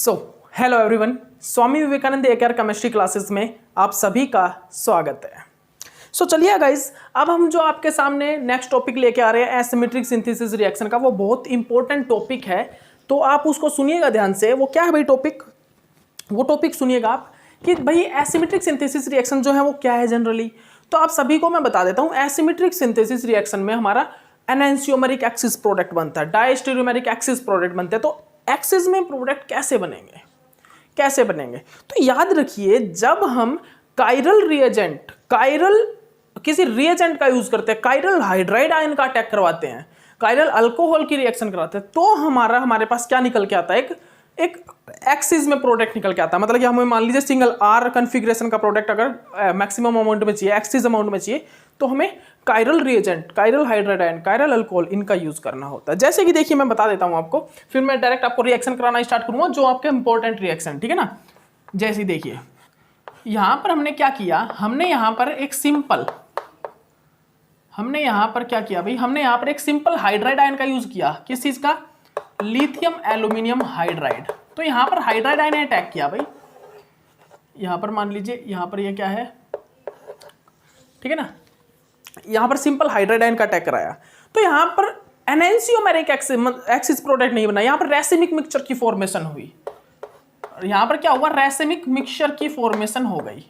So hello everyone, Swami Vivekananda AKR chemistry classes में आप सभी का स्वागत है। चलिए गाइज, अब हम जो आपके सामने नेक्स्ट टॉपिक लेके आ रहे हैं एसिमेट्रिक सिंथेसिस रिएक्शन का, वो बहुत इंपॉर्टेंट टॉपिक है, तो आप उसको सुनिएगा ध्यान से। वो क्या है भाई टॉपिक? वो टॉपिक सुनिएगा आप कि भाई एसिमेट्रिक सिंथेसिस रिएक्शन जो है वो क्या है जनरली। तो आप सभी को मैं बता देता हूँ, एसिमेट्रिक सिंथेसिस रिएक्शन में हमारा एनेंशियोमेरिक एक्सिस प्रोडक्ट बनता है, डायस्टेरियोमेरिक एक्सिस प्रोडक्ट बनते हैं। तो एक्सिस में प्रोडक्ट कैसे बनेंगे? तो याद रखिए, जब हम किसी रिएजेंट का यूज करते हैं, कायरल हाइड्राइड आयन का अटैक करवाते हैं, कायरल अल्कोहल की रिएक्शन कराते हैं, तो हमारे पास क्या निकल के आता है? एक एक्सिस में प्रोडक्ट निकल के आता है। मतलब कि हमें मान लीजिए सिंगल आर कन्फिग्रेशन का प्रोडक्ट अगर मैक्सिमम अमाउंट में चाहिए, एक्सिस अमाउंट में चाहिए, तो हमें chiral reagent, chiral hydride ion, chiral alcohol, इनका यूज करना होता है। जैसे कि देखिए, मैं बता देता हूं आपको, फिर मैं डायरेक्ट आपको रिएक्शन कराना स्टार्ट करूंगा, जो आपके इंपॉर्टेंट रिएक्शन, ठीक है ना। जैसे देखिए, यहां पर हमने क्या किया, हमने यहां पर एक सिंपल एक सिंपल हाइड्राइड आयन का यूज किया। किस चीज का? Lithium aluminium hydride. तो यहां पर हाइड्राइड आयन ने अटैक किया भाई। यहां पर मान लीजिए, यहां पर ये क्या है, ठीक है ना, यहां पर सिंपल हाइड्राइड आयन का अटैक कराया। तो यहां पर एनेंशियोमेरिक एक्सिस प्रोडक्ट नहीं बना, यहां पर रैसिमिक मिक्सचर की फॉर्मेशन हुई। यहां पर क्या हुआ? रैसिमिक मिक्सचर की फॉर्मेशन हो गई,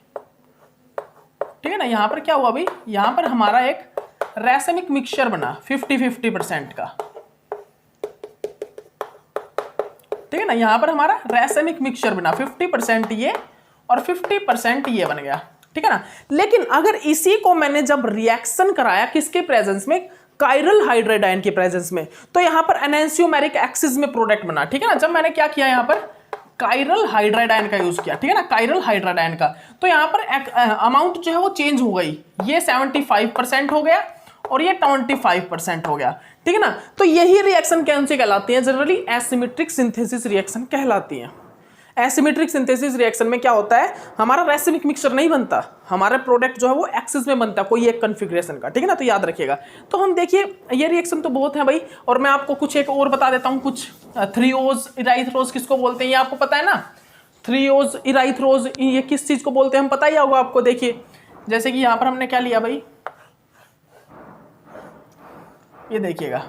ठीक है ना। यहां पर क्या हुआ भाई? यहां पर हमारा एक रैसिमिक मिक्सचर बना 50-50% का, ठीक है ना। यहां पर हमारा रैसिमिक मिक्सचर बना 50% ये और 50% ये बन गया, ठीक है ना। लेकिन अगर इसी को मैंने जब रिएक्शन कराया किसके प्रेजेंस में? कायरल हाइड्राइड आयन के प्रेजेंस में, तो यहां पर एनेंशियोमेरिक एक्सिस में प्रोडक्ट बना, ठीक है ना। जब मैंने क्या किया, यहां पर कायरल हाइड्राइड आयन का यूज किया, ठीक है ना, कायरल हाइड्राइड आयन का, तो यहां पर अमाउंट जो है वो चेंज हो गई। ये 75% हो गया और ये 25% हो गया, ठीक है ना। तो यही रिएक्शन कौन सी कहलाती है? जनरली एसिमेट्रिक सिंथेसिस रिएक्शन कहलाती है। एसिमेट्रिक सिंथेसिस रिएक्शन में क्या होता है, हमारा रैसिमिक मिक्सचर नहीं बनता, हमारा प्रोडक्ट जो है वो एक्सिस में बनता है, कोई एक कन्फिग्रेशन का, ठीक है ना। तो याद रखिएगा। तो हम देखिए, ये रिएक्शन तो बहुत है भाई, और मैं आपको कुछ एक और बता देता हूँ। कुछ थ्रियोज इराइथ्रोज किसको बोलते हैं, ये आपको पता है ना। थ्रियोज इराइथ्रोज ये किस चीज को बोलते हैं, हम पता ही होगा आपको। देखिए, जैसे कि यहां पर हमने क्या लिया भाई, ये देखिएगा,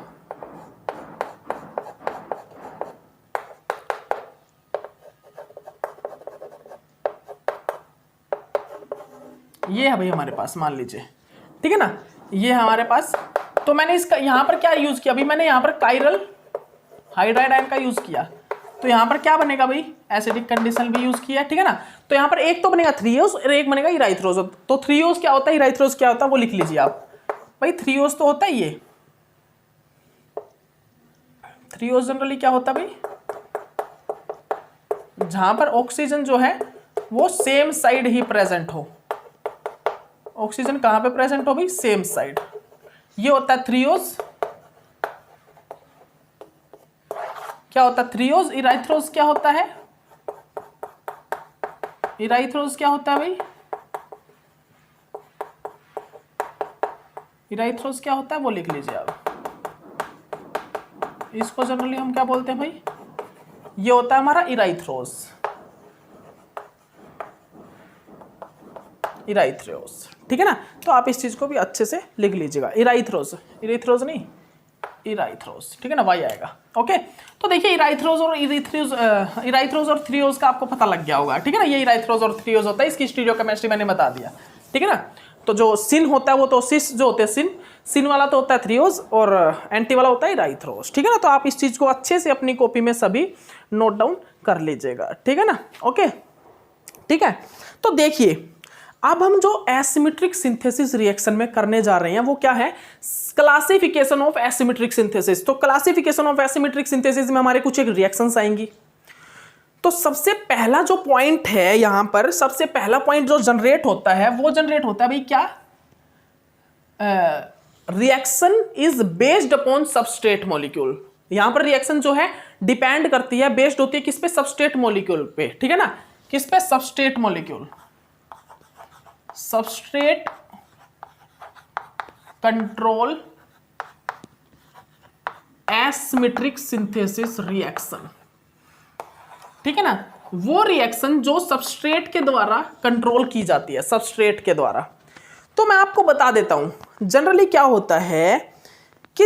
ये है भाई हमारे पास, मान लीजिए, ठीक है ना, ये है हमारे पास। तो मैंने इसका यहां पर क्या यूज किया? अभी मैंने यहां पर कायरल हाइड्राइड आयन का यूज किया, तो यहां पर क्या बनेगा भाई? एसिडिक कंडीशन भी यूज किया, ठीक है ना। तो यहां पर एक तो बनेगा थ्रियोज और एक बनेगा इराइथ्रोज। तो थ्रियोज क्या होता है, इराइथ्रोज क्या होता है, वो लिख लीजिए आप भाई। थ्रियोज तो होता है ये, थ्रियोज जनरली क्या होता है भाई? जहां पर ऑक्सीजन जो है वो सेम साइड ही प्रेजेंट हो। ऑक्सीजन कहां पे प्रेजेंट हो भाई? सेम साइड, ये होता है थ्रियोज। क्या होता है? थ्रियोज। इराइथ्रोज क्या होता है? इराइथ्रोज क्या होता है भाई? इराइथ्रोज क्या होता है वो लिख लीजिए आप। इसको जनरली हम क्या बोलते हैं भाई? ये होता है हमारा इराइथ्रोज, इराइथ्रोज, ठीक है ना। तो आप इस चीज को भी अच्छे से लिख लीजिएगा, इराइथ्रोज, इराइथ्रोज नहीं, इराइथ्रोज, ठीक है ना, वाई आएगा। ओके, तो देखिए, इराइथ्रोज और थ्रियोज का आपको पता लग गया होगा, ठीक है ना। ये इराइथ्रोज और थ्रियोज होता है, इसकी स्टीरियोकेमिस्ट्री मैंने बता दिया, ठीक है ना। तो जो सिन होता है वो तो सिस जो होते हैं, सिन वाला तो होता है थ्रियोज और एंटी वाला होता है इराइथ्रोज, ठीक है ना। तो आप इस चीज को अच्छे से अपनी कॉपी में सभी नोट डाउन कर लीजिएगा, ठीक है ना। ओके, ठीक है। तो देखिए, अब हम जो एसिमेट्रिक सिंथेसिस रिएक्शन में करने जा रहे हैं वो क्या है? Classification of asymmetric synthesis. तो क्लासिफिकेशन ऑफ एसिमेट्रिक सिंथेसिस में हमारे कुछ एक रिएक्शंस आएंगी। तो सबसे पहला जो पॉइंट है यहां पर, सबसे पहला पॉइंट जो जनरेट होता है वो जनरेट होता है भाई क्या? Reaction is based upon substrate molecule. यहां पर रिएक्शन जो है डिपेंड करती है, बेस्ड होती है किस पे? सबस्ट्रेट मॉलिक्यूल पे, ठीक है ना। किस पे? Substrate molecule, substrate control asymmetric synthesis reaction. ठीक है ना, वो रिएक्शन जो सबस्ट्रेट के द्वारा कंट्रोल की जाती है, सबस्ट्रेट के द्वारा। तो मैं आपको बता देता हूं जनरली क्या होता है कि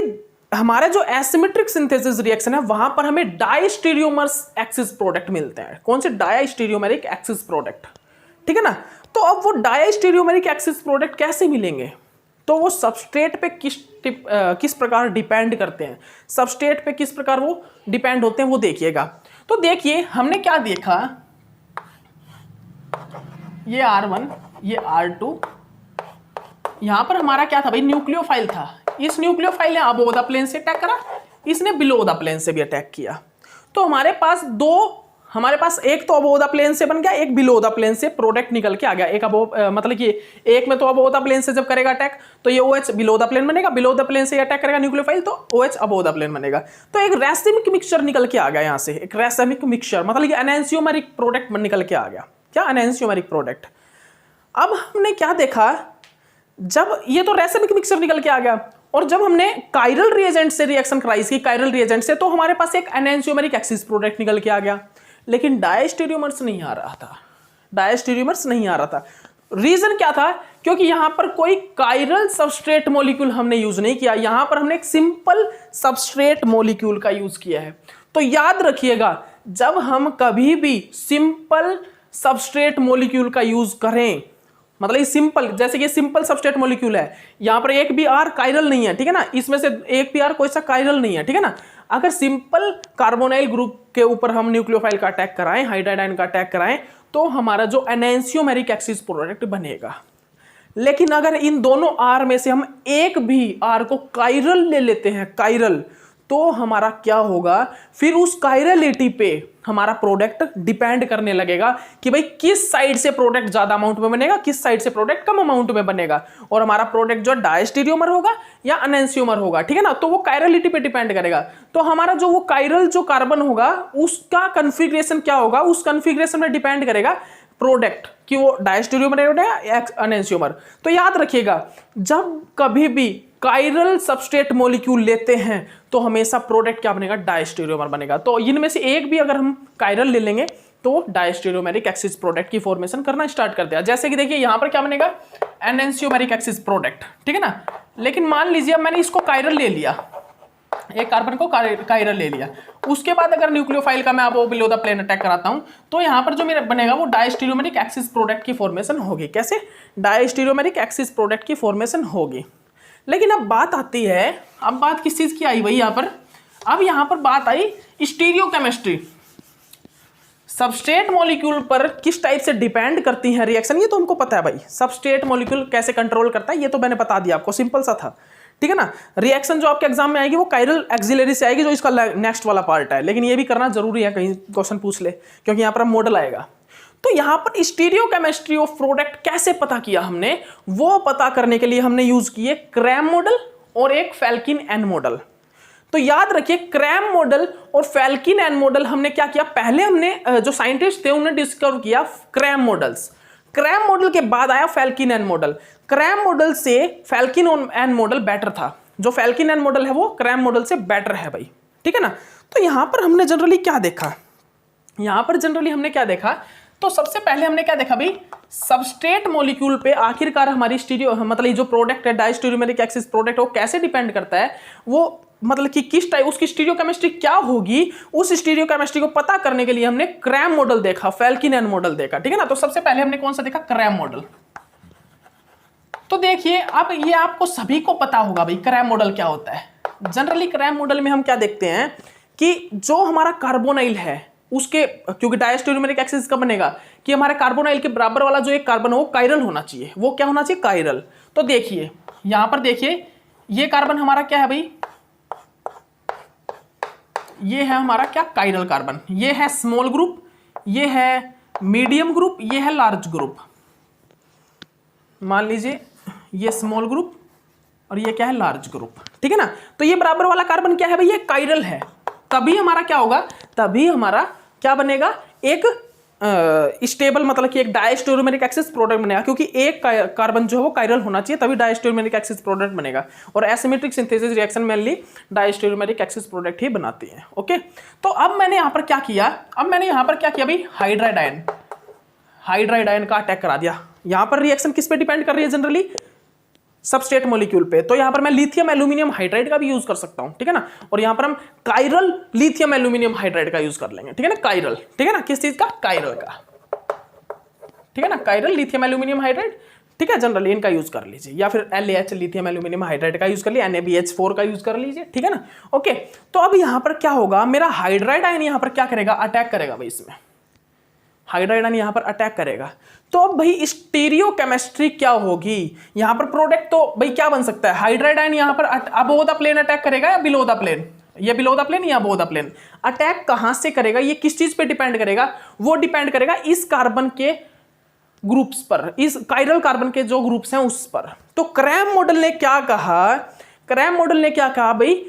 हमारे जो एसिमेट्रिक सिंथेसिस रिएक्शन है वहां पर हमें डायस्टीरियोमर्स एक्सिस प्रोडक्ट मिलते हैं। कौन से? डायस्टीरियोमेरिक एक्सिस प्रोडक्ट, ठीक है ना। तो अब वो डायस्टीरियोमेरिक एक्सिस प्रोडक्ट कैसे मिलेंगे? तो वो सबस्ट्रेट पे किस प्रकार डिपेंड करते हैं, सबस्ट्रेट पे किस प्रकार वो डिपेंड होते हैं वो देखिएगा। तो देखिए हमने क्या देखा, ये R1, ये R2, यहां पर हमारा क्या था भाई? न्यूक्लियोफाइल था। इस न्यूक्लियोफाइल ने अबोव द प्लेन से अटैक करा, इसने बिलो द प्लेन से भी अटैक किया। तो हमारे पास एक तो अबोव द प्लेन से बन गया, एक बिलो द प्लेन से प्रोडक्ट निकल के आ गया। एक अबोव मतलब कि एक में तो अबोव द प्लेन से जब करेगा अटैक तो ये OH बिलो द प्लेन बनेगा, बिलो द प्लेन से अटैक करेगा न्यूक्लियोफाइल तो OH अबोव द प्लेन बनेगा। तो एक रैसिमिक मिक्सचर निकल के आ गया यहां से, एक रैसिमिक मिक्सचर मतलब कि एनेंशियोमेरिक प्रोडक्ट निकल के आ गया। क्या? एनेंशियोमेरिक प्रोडक्ट। अब हमने क्या देखा, जब ये तो रैसिमिक मिक्सचर निकल के आ गया और जब हमने कायरल रिएजेंट से रिएक्शन कराई इसकी, कायरल रिएजेंट से, तो हमारे पास एक एनेंशियोमेरिक एक्सिस प्रोडक्ट निकल के आ गया। लेकिन डायस्टीरियोमर्स नहीं आ रहा था, डायस्टीरियोमर्स नहीं आ रहा था। रीजन क्या था? क्योंकि यहां पर कोई कायरल सबस्ट्रेट मॉलिक्यूल हमने यूज नहीं किया, यहां पर हमने एक सिंपल सबस्ट्रेट मॉलिक्यूल का यूज किया है। तो याद रखिएगा, जब हम कभी भी सिंपल सबस्ट्रेट मॉलिक्यूल का यूज करें, मतलब ये सिंपल, जैसे कि सिंपल सबस्ट्रेट मॉलिक्यूल है, यहां पर एक भी R कायरल नहीं है, ठीक है ना, इसमें से एक भी R कोई सा कायरल नहीं है, ठीक है ना। अगर सिंपल कार्बोनाइल ग्रुप के ऊपर हम न्यूक्लियोफाइल का अटैक कराएं, हाइड्राइड का अटैक कराएं, तो हमारा जो एनेंशियोमेरिक एक्सिस प्रोडक्ट बनेगा। लेकिन अगर इन दोनों R में से हम एक भी R को कायरल ले लेते हैं, कायरल, तो हमारा क्या होगा? फिर उस कायरलिटी पे हमारा प्रोडक्ट डिपेंड करने लगेगा कि भाई किस साइड से प्रोडक्ट ज्यादा अमाउंट में बनेगा, किस साइड से प्रोडक्ट कम अमाउंट में बनेगा, और हमारा प्रोडक्ट जो डायस्टीरियोमर होगा या एनेंशियोमर होगा, ठीक है ना। तो वो कायरलिटी पे डिपेंड करेगा। तो हमारा जो वो कायरल जो कार्बन होगा उसका कन्फिग्रेशन क्या होगा, उस कन्फिग्रेशन में डिपेंड करेगा प्रोडक्ट कि वो डायस्टीरियोमर या एनेंशियोमर। तो याद रखिएगा, जब कभी भी कायरल सबस्ट्रेट मॉलिक्यूल लेते हैं तो हमेशा प्रोडक्ट क्या बनेगा? डायस्टीरियोमर बनेगा। तो इनमें से एक भी अगर हम कायरल ले लेंगे तो डायस्टीरियोमेरिक एक्सिस प्रोडक्ट की फॉर्मेशन करना स्टार्ट कर दिया। जैसे कि देखिए यहां पर क्या बनेगा? एनेंशियोमेरिक एक्सिस प्रोडक्ट, ठीक है ना। लेकिन मान लीजिए मैंने इसको कायरल ले लिया, एक कार्बन को कायरल ले लिया, उसके बाद अगर न्यूक्लियोफाइल का मैं अब बिलो द प्लेन अटैक कराता हूं तो यहां पर जो मेरा बनेगा वो डायस्टीरियोमेरिक एक्सिस प्रोडक्ट की फॉर्मेशन होगी। कैसे? डायस्टीरियोमेरिक एक्सिस प्रोडक्ट की फॉर्मेशन होगी। लेकिन अब बात आती है, अब बात किस चीज की आई भाई यहां पर? अब यहां पर बात आई स्टीरियोकेमिस्ट्री। सबस्ट्रेट मॉलिक्यूल पर किस टाइप से डिपेंड करती है रिएक्शन, ये तो हमको पता है भाई। सबस्ट्रेट मॉलिक्यूल कैसे कंट्रोल करता है ये तो मैंने बता दिया आपको, सिंपल सा था, ठीक है ना। रिएक्शन जो आपके एग्जाम में आएगी वो कायरल एक्सिलरी से आएगी, जो इसका नेक्स्ट वाला पार्ट है। लेकिन ये भी करना जरूरी है, कहीं क्वेश्चन पूछ ले, क्योंकि यहां पर मॉडल आएगा। तो यहां पर स्टीरियोकेमिस्ट्री ऑफ प्रोडक्ट कैसे पता किया हमने, वो पता करने के लिए हमने यूज किए क्रैम मॉडल और एक फेल्किन एन मॉडल। तो याद रखिए, क्रैम मॉडल और फेल्किन एन मॉडल हमने क्या किया? पहले हमने जो साइंटिस्ट थे उन्होंने डिस्कवर किया क्रैम मॉडल्स, क्रैम मॉडल के बाद आया फेल्किन एन मॉडल। क्रैम मॉडल से फेल्किन एन मॉडल बेटर था, जो फेल्किन एन मॉडल है वो क्रैम मॉडल से बेटर है भाई, ठीक है ना। तो यहां पर हमने जनरली क्या देखा, यहां पर जनरली हमने क्या देखा? तो सबसे पहले हमने क्या देखा भाई? सबस्ट्रेट मॉलिक्यूल पे आखिरकार हमारी स्टीरियो मतलब ये जो प्रोडक्ट है डायस्टीरियोमेरिक एक्सिस प्रोडक्ट, वो कैसे डिपेंड करता है, वो मतलब कि किस टाइप उसकी स्टीरियोकेमिस्ट्री क्या होगी, उस स्टीरियोकेमिस्ट्री को पता करने के लिए हमने क्रैम मॉडल देखा, फेल्किन एन मॉडल देखा, ठीक है ना। तो सबसे पहले हमने कौन सा देखा? Cram model. तो देखिए अब ये आपको सभी को पता होगा भाई क्रैम मॉडल क्या होता है। जनरली क्रैम मॉडल में हम क्या देखते हैं कि जो हमारा कार्बोनाइल है उसके, क्योंकि डायस्टीरियोमेरिक एक्सिस का बनेगा कि हमारे कार्बोनाइल के बराबर वाला जो एक कार्बन हो वो कायरल होना चाहिए। वो क्या होना चाहिए? कायरल। तो देखिए यहां पर देखिए ये कार्बन हमारा क्या है भाई? ये है हमारा क्या? Chiral carbon. ये है स्मॉल ग्रुप, ये है मीडियम ग्रुप, ये है लार्ज ग्रुप। मान लीजिए ये स्मॉल ग्रुप और ये क्या है? लार्ज ग्रुप, ठीक है ना। तो ये बराबर वाला कार्बन क्या है भाई? ये कायरल है। तभी हमारा क्या होगा? तभी हमारा क्या बनेगा? एक स्टेबल मतलब कि एक डायस्टेरोमेरिक एक्सिस प्रोडक्ट बनेगा, क्योंकि एक कार्बन जो है वो कायरल होना चाहिए तभी डायस्टेरोमेरिक एक्सिस प्रोडक्ट बनेगा। और asymmetric synthesis reaction mainly diastereomeric excess product ही बनाती है। ओके, तो अब मैंने यहाँ पर क्या किया, भाई हाइड्राइड आयन का अटैक करा दिया। यहाँ पर रिएक्शन किस पे डिपेंड कर रही है जनरली, सबस्ट्रेट मॉलिक्यूल पे। तो यहाँ पर मैं लिथियम एल्यूमिनियम हाइड्राइड का भी यूज कर सकता हूँ, ठीक है ना। और यहाँ पर हम कायरल लिथियम एल्यूमिनियम हाइड्राइड का यूज कर लेंगे, ठीक है ना, कायरल, ठीक है ना, किस चीज का, कायरल का, ठीक है ना, कायरल लिथियम एल्यूमिनियम हाइड्राइड, ठीक है, जनरली इनका यूज कर लीजिए, या फिर LaH लिथियम एल्यूमिनियम हाइड्राइड का यूज कर लीजिए, NaBH4 का यूज कर लीजिए, ठीक है ना। ओके, तो अब यहाँ पर क्या होगा, मेरा हाइड्राइड आयन यहाँ पर क्या करेगा, अटैक करेगा भाई, इसमें हाइड्राइड आयन यहाँ पर अटैक करेगा। तो अब भाई स्टीरियो केमिस्ट्री क्या होगी, यहाँ पर प्रोडक्ट तो भाई क्या बन सकता है, हाइड्राइड आयन यहाँ पर अबोव द प्लेन अटैक करेगा या बिलो द प्लेन, ये बिलो द प्लेन या अबोव द प्लेन अटैक कहां से करेगा, ये किस चीज पे डिपेंड करेगा, वो डिपेंड करेगा इस कार्बन के ग्रुप्स पर, इस कायरल कार्बन के जो ग्रुप्स हैं उस पर। तो क्रैम मॉडल ने क्या कहा, भाई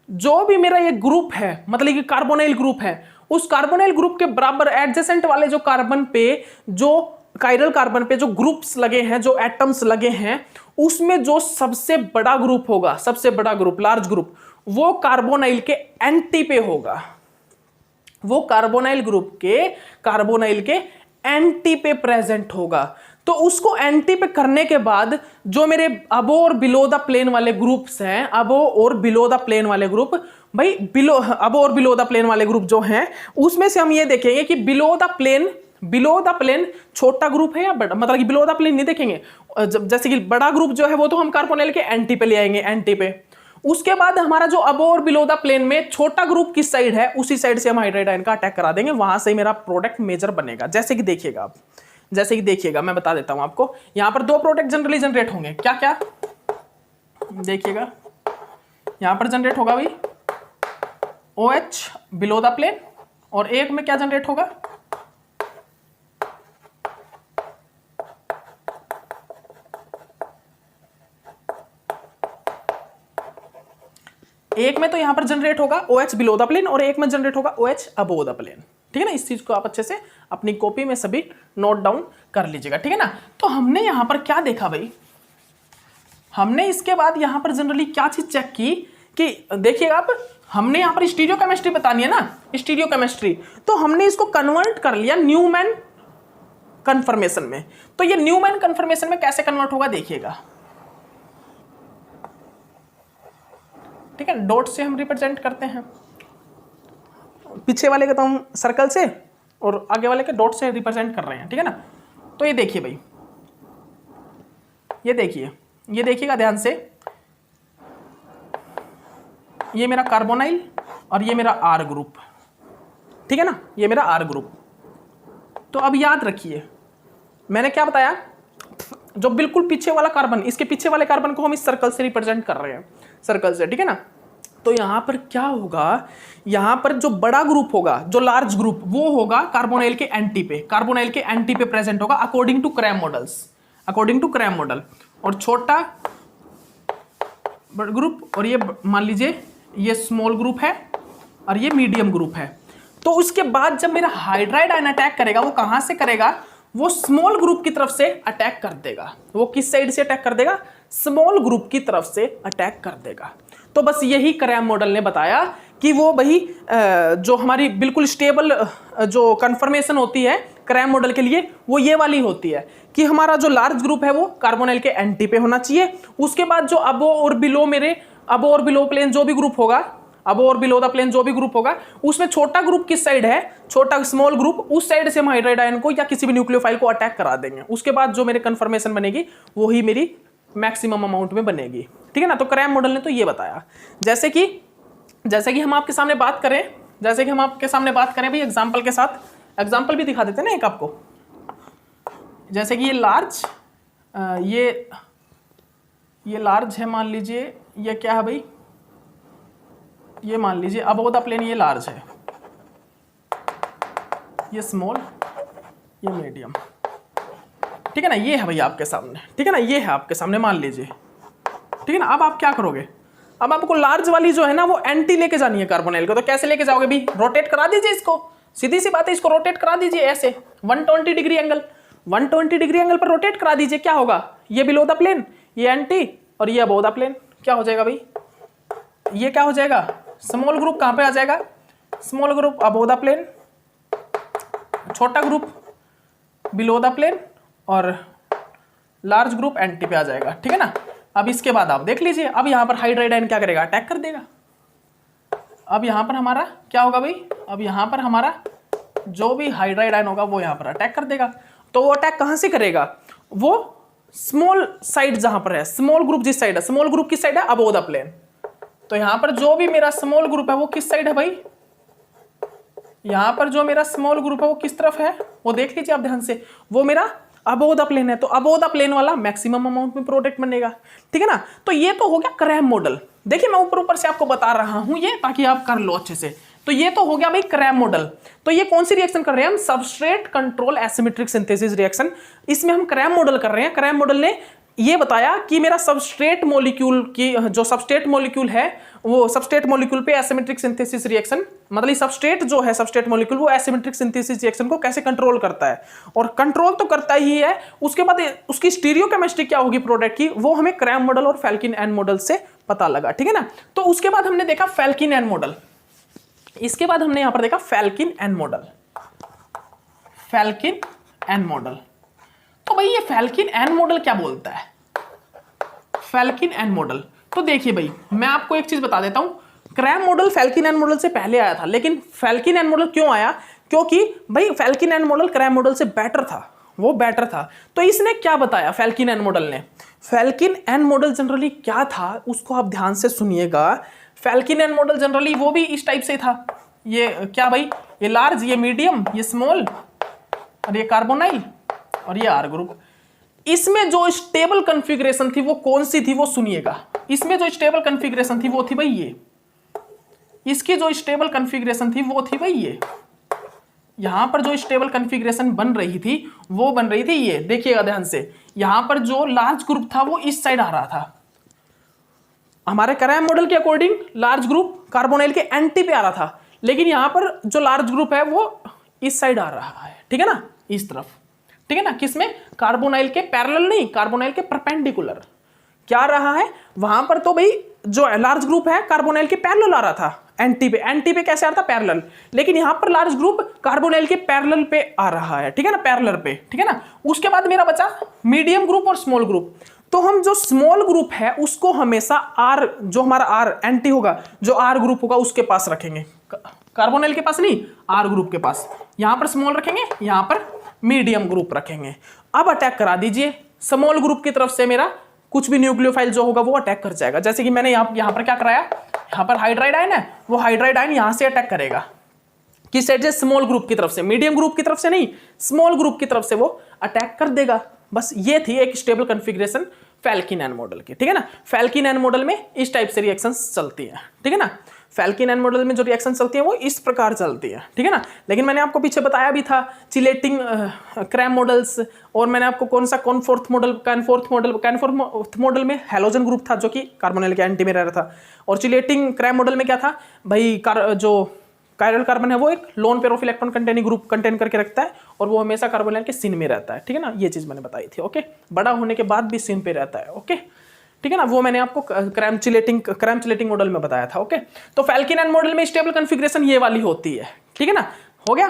जो भी मेरा ये ग्रुप है, मतलब कि कार्बोनाइल ग्रुप है, उस कार्बोनाइल ग्रुप के बराबर एडजेसेंट वाले जो कार्बन पे, जो कायरल कार्बन पे जो ग्रुप्स लगे हैं, जो एटम्स लगे हैं, उसमें जो सबसे बड़ा ग्रुप होगा, सबसे बड़ा ग्रुप, लार्ज ग्रुप, वो कार्बोनाइल के एंटी पे होगा, वो कार्बोनाइल ग्रुप के एंटी पे प्रेजेंट होगा। तो उसको एंटी पे करने के बाद जो मेरे अबो और बिलो द प्लेन वाले ग्रुप्स हैं, अबो और बिलो द प्लेन वाले ग्रुप, भाई अबो और बिलो द प्लेन वाले ग्रुप जो हैं, उसमें से हम ये देखेंगे कि बिलो द प्लेन छोटा ग्रुप है या बड़ा, मतलब कि बिलो द प्लेन नहीं देखेंगे, जैसे कि बड़ा ग्रुप जो है वो तो हम कार्बोनाइल के एंटी पे ले आएंगे, एंटी पे। उसके बाद हमारा जो अबो और बिलो द प्लेन में छोटा ग्रुप किस साइड है, उसी साइड से हम हाइड्राइड आयन का अटैक करा देंगे, वहां से मेरा प्रोडक्ट मेजर बनेगा। जैसे कि देखिएगा मैं बता देता हूं आपको, यहां पर दो प्रोडक्ट जनरली जनरेट होंगे, क्या क्या देखिएगा, यहां पर जनरेट होगा भाई OH बिलो द प्लेन, और एक में क्या जनरेट होगा, एक में तो यहां पर जनरेट होगा OH बिलो द प्लेन और एक में जनरेट होगा OH अबोव द प्लेन, ठीक है ना। इस चीज को आप अच्छे से अपनी कॉपी में सभी नोट डाउन कर लीजिएगा, ठीक है ना। तो हमने यहां पर क्या देखा भाई, हमने इसके बाद यहां पर जनरली क्या चीज चेक की कि देखिएगा आप, हमने यहां पर स्टीरियो केमिस्ट्री बतानी है ना, स्टीरियो केमिस्ट्री, तो हमने इसको कन्वर्ट कर लिया न्यूमैन कन्फर्मेशन में। तो ये न्यूमैन कन्फर्मेशन में कैसे कन्वर्ट होगा देखिएगा, ठीक है, डॉट से हम रिप्रेजेंट करते हैं, पीछे वाले के तो हम सर्कल से और आगे वाले के डॉट से रिप्रेजेंट कर रहे हैं, ठीक है ना। तो ये देखिए भाई, ये देखिएगा ध्यान से, ये मेरा कार्बोनाइल और ये मेरा R ग्रुप, ठीक है ना, ये मेरा R ग्रुप। तो अब याद रखिए मैंने क्या बताया, जो बिल्कुल पीछे वाला कार्बन, इसके पीछे वाले कार्बन को हम इस सर्कल से रिप्रेजेंट कर रहे हैं, सर्कल से, ठीक है ना। तो यहां पर क्या होगा, यहां पर जो बड़ा ग्रुप होगा, जो लार्ज ग्रुप, वो होगा कार्बोनाइल के एंटी पे प्रेजेंट होगा अकॉर्डिंग टू क्रैम मॉडल, और छोटा ग्रुप, और ये मान लीजिए ये स्मॉल ग्रुप है और ये मीडियम ग्रुप है। तो उसके बाद जब मेरा हाइड्राइड आयन अटैक करेगा, वो कहां से करेगा, वो स्मॉल ग्रुप की तरफ से अटैक कर देगा। वो किस साइड से अटैक कर देगा, स्मॉल ग्रुप की तरफ से अटैक कर देगा। तो बस यही क्रैम मॉडल ने बताया कि वो वही जो हमारी बिल्कुल स्टेबल जो कन्फर्मेशन होती है क्रैम मॉडल के लिए, वो ये वाली होती है कि हमारा जो लार्ज ग्रुप है वो कार्बोनाइल के एंटी पे होना चाहिए। उसके बाद जो अबो और बिलो प्लेन जो भी ग्रुप होगा, अबो और बिलो द प्लेन जो भी ग्रुप होगा, उसमें छोटा ग्रुप किस साइड है, छोटा स्मॉल ग्रुप, उस साइड से हम हाइड्राइड आयन को या किसी भी न्यूक्लियोफाइल को अटैक करा देंगे। उसके बाद जो मेरे कन्फर्मेशन बनेगी वो ही मेरी मैक्सिमम अमाउंट में बनेगी, ठीक है ना। तो क्रैम मॉडल ने तो ये बताया। जैसे कि हम आपके सामने बात करें, भाई एग्जाम्पल के साथ, एग्जाम्पल भी दिखा देते हैं ना एक आपको। जैसे कि ये लार्ज, ये लार्ज है, मान लीजिए ये क्या है भाई, ये मान लीजिए अबोव द प्लेन ये लार्ज है, ये स्मॉल, ये मीडियम, ठीक है ना। ये है भैया आपके सामने, ठीक है ना, ये है आपके सामने, मान लीजिए, ठीक है ना। अब आप क्या करोगे, अब आपको लार्ज वाली जो है ना वो एंटी लेके जानी है कार्बोनाइल को। तो कैसे लेके जाओगे भी, रोटेट करा दीजिए इसको, सीधी सी बात है, इसको रोटेट करा दीजिए ऐसे 120 डिग्री एंगल, 120 डिग्री एंगल पर रोटेट करा दीजिए, क्या होगा, ये बिलो द प्लेन, ये एंटी और ये अबोव द प्लेन, क्या हो जाएगा भाई, ये क्या हो जाएगा, स्मॉल ग्रुप कहां पे आ जाएगा, small group above the plane, छोटा ग्रुप बिलो द प्लेन और लार्ज ग्रुप एंटी पे आ जाएगा, ठीक है ना। अब इसके बाद आप देख लीजिए, अब यहां पर हाइड्राइड आयन क्या करेगा, अटैक कर देगा। अब यहां पर हमारा क्या होगा भाई, अब यहां पर हमारा जो भी हाइड्राइड आयन होगा वो यहां पर अटैक कर देगा। तो वो अटैक कहां से करेगा, वो स्मॉल साइड जहां पर है, स्मॉल ग्रुप जिस साइड है, स्मॉल ग्रुप किस साइड है, अबोव द प्लेन। तो यहां पर जो भी मेरा स्मॉल ग्रुप है वो किस साइड है भाई, यहां पर जो मेरा स्मॉल ग्रुप है वो किस तरफ है, वो देख लीजिए आप ध्यान से, वो मेरा अबोव द प्लेन है। तो अबोव द प्लेन वाला मैक्सिमम अमाउंट में प्रोडक्ट बनेगा, ठीक है ना। तो ये तो हो गया क्रैम मॉडल। देखिए मैं ऊपर ऊपर से आपको बता रहा हूं ये, ताकि आप कर लो अच्छे से। तो ये तो हो गया भाई क्रैम मॉडल। तो ये कौन सी रिएक्शन कर रहे हैं हम, substrate control asymmetric synthesis reaction, इसमें हम क्रैम मॉडल कर रहे हैं। क्रैम मॉडल ने ये बताया कि मेरा सबस्ट्रेट मॉलिक्यूल की जो सबस्ट्रेट मॉलिक्यूल है, वो सबस्ट्रेट मॉलिक्यूल पे एसिमेट्रिक सिंथेसिस रिएक्शन, मतलब सबस्ट्रेट जो है सबस्ट्रेट मॉलिक्यूल, वो एसिमेट्रिक सिंथेसिस रिएक्शन को कैसे कंट्रोल करता है। और कंट्रोल तो करता ही है, उसके बाद उसकी स्टीरियोकेमिस्ट्री क्या होगी प्रोडक्ट की, वो हमें क्रैम मॉडल और फेल्किन एन मॉडल से पता लगा, ठीक है ना। तो उसके बाद हमने देखा फेल्किन एन मॉडल, इसके बाद हमने यहां पर देखा फेल्किन एन मॉडल, फेल्किन एन मॉडल। तो भाई ये फेल्किन एन मॉडल क्या बोलता है, फेल्किन एन मॉडल। तो देखिए भाई मैं आपको एक चीज बता देता हूं, क्रैम मॉडल फेल्किन एन मॉडल से पहले आया था, लेकिन फेल्किन एन मॉडल क्यों आया, क्योंकि भाई फेल्किन एन मॉडल क्रैम मॉडल से बेटर था, वो बेटर था। तो इसने क्या बताया फेल्किन एन मॉडल ने, फेल्किन एन मॉडल जनरली क्या था उसको आप ध्यान से सुनिएगा। फेल्किन एन मॉडल जनरली वो भी इस टाइप से था, ये क्या भाई, ये लार्ज, ये मीडियम, ये स्मॉल और ये कार्बोनाइल और ये आर ग्रुप। इसमें जो स्टेबल कॉन्फ़िगरेशन थी वो कौन सी थी वो सुनिएगा। इसमें जो स्टेबल कॉन्फ़िगरेशन थी वो थी भाई ये, इसकी जो स्टेबल कॉन्फ़िगरेशन थी वो थी भाई ये, यहां पर जो स्टेबल कॉन्फ़िगरेशन बन रही थी वो बन रही थी ये, देखिएगा ध्यान से, यहां पर जो लार्ज ग्रुप था वो इस साइड आ रहा था, हमारे क्रैम मॉडल के अकॉर्डिंग लार्ज ग्रुप कार्बोनाइल के एंटी पे आ रहा था, लेकिन यहां पर जो लार्ज ग्रुप है वो इस साइड आ रहा है, ठीक है ना, इस तरफ, ठीक है ना, किसमें, कार्बोनाइल के पैरेलल नहीं, कार्बोनाइल के परपेंडिकुलर क्या रहा है वहां पर। तो भाई जो लार्ज ग्रुप है कार्बोनाइल के पैरेलल आ रहा था, एंटी पे कैसे आ रहा था, पैरेलल, लेकिन यहां पर लार्ज ग्रुप कार्बोनाइल के पैरेलल पे आ रहा है, ठीक है ना, पैरेलल पे, ठीक है ना। उसके बाद मेरा बचा मीडियम ग्रुप और स्मॉल ग्रुप। तो हम जो स्मॉल ग्रुप है उसको हमेशा आर, जो हमारा आर एंटी होगा, जो आर ग्रुप होगा उसके पास रखेंगे, कार्बोनाइल के पास नहीं, आर ग्रुप के पास। यहां पर स्मॉल रखेंगे, यहां पर मीडियम ग्रुप रखेंगे। अब अटैक करा दीजिए स्मॉल ग्रुप की तरफ से, मेरा कुछ भी न्यूक्लियोफाइल जो होगा वो अटैक कर जाएगा। जैसे कि मैंने यहां पर क्या कराया, यहां पर हाइड्राइड आयन है, वो हाइड्राइड आयन यहां से अटैक करेगा, किस साइड से, स्मॉल ग्रुप की तरफ से, मीडियम ग्रुप की तरफ से नहीं, स्मॉल ग्रुप की तरफ से वो अटैक कर देगा। बस ये थी एक स्टेबल कॉन्फ़िगरेशन फेल्किन एन मॉडल की, ठीक है ना। फेल्किन एन मॉडल में इस टाइप से रिएक्शंस चलती हैं, ठीक है ना। फेल्किन एन मॉडल में जो रिएक्शन चलती है वो इस प्रकार चलती है, ठीक है ना। लेकिन मैंने आपको पीछे बताया भी था चिलेटिंग क्रैम मॉडल्स, और मैंने आपको कौन सा कॉनफोर्थ मॉडल में हेलोजन ग्रुप था जो कि कार्बोनाइल के एंटी में रह रहा था, और चिलेटिंग क्रैम मॉडल में क्या था भाई, जो कायरल कार्बन है वो एक lone pair of electron containing group contain करके रखता है, और वो हमेशा कार्बोनाइल के सिन में रहता है, ठीक है ना। ये चीज मैंने बताई थी, ओके, बड़ा होने के बाद भी सिन पे रहता है, ओके, ठीक है ना। वो मैंने आपको क्रैम चिलेटिंग मॉडल में बताया था, ओके। तो फेल्किन एन मॉडल में स्टेबल कॉन्फ़िगरेशन ये वाली होती है, ठीक है ना। हो गया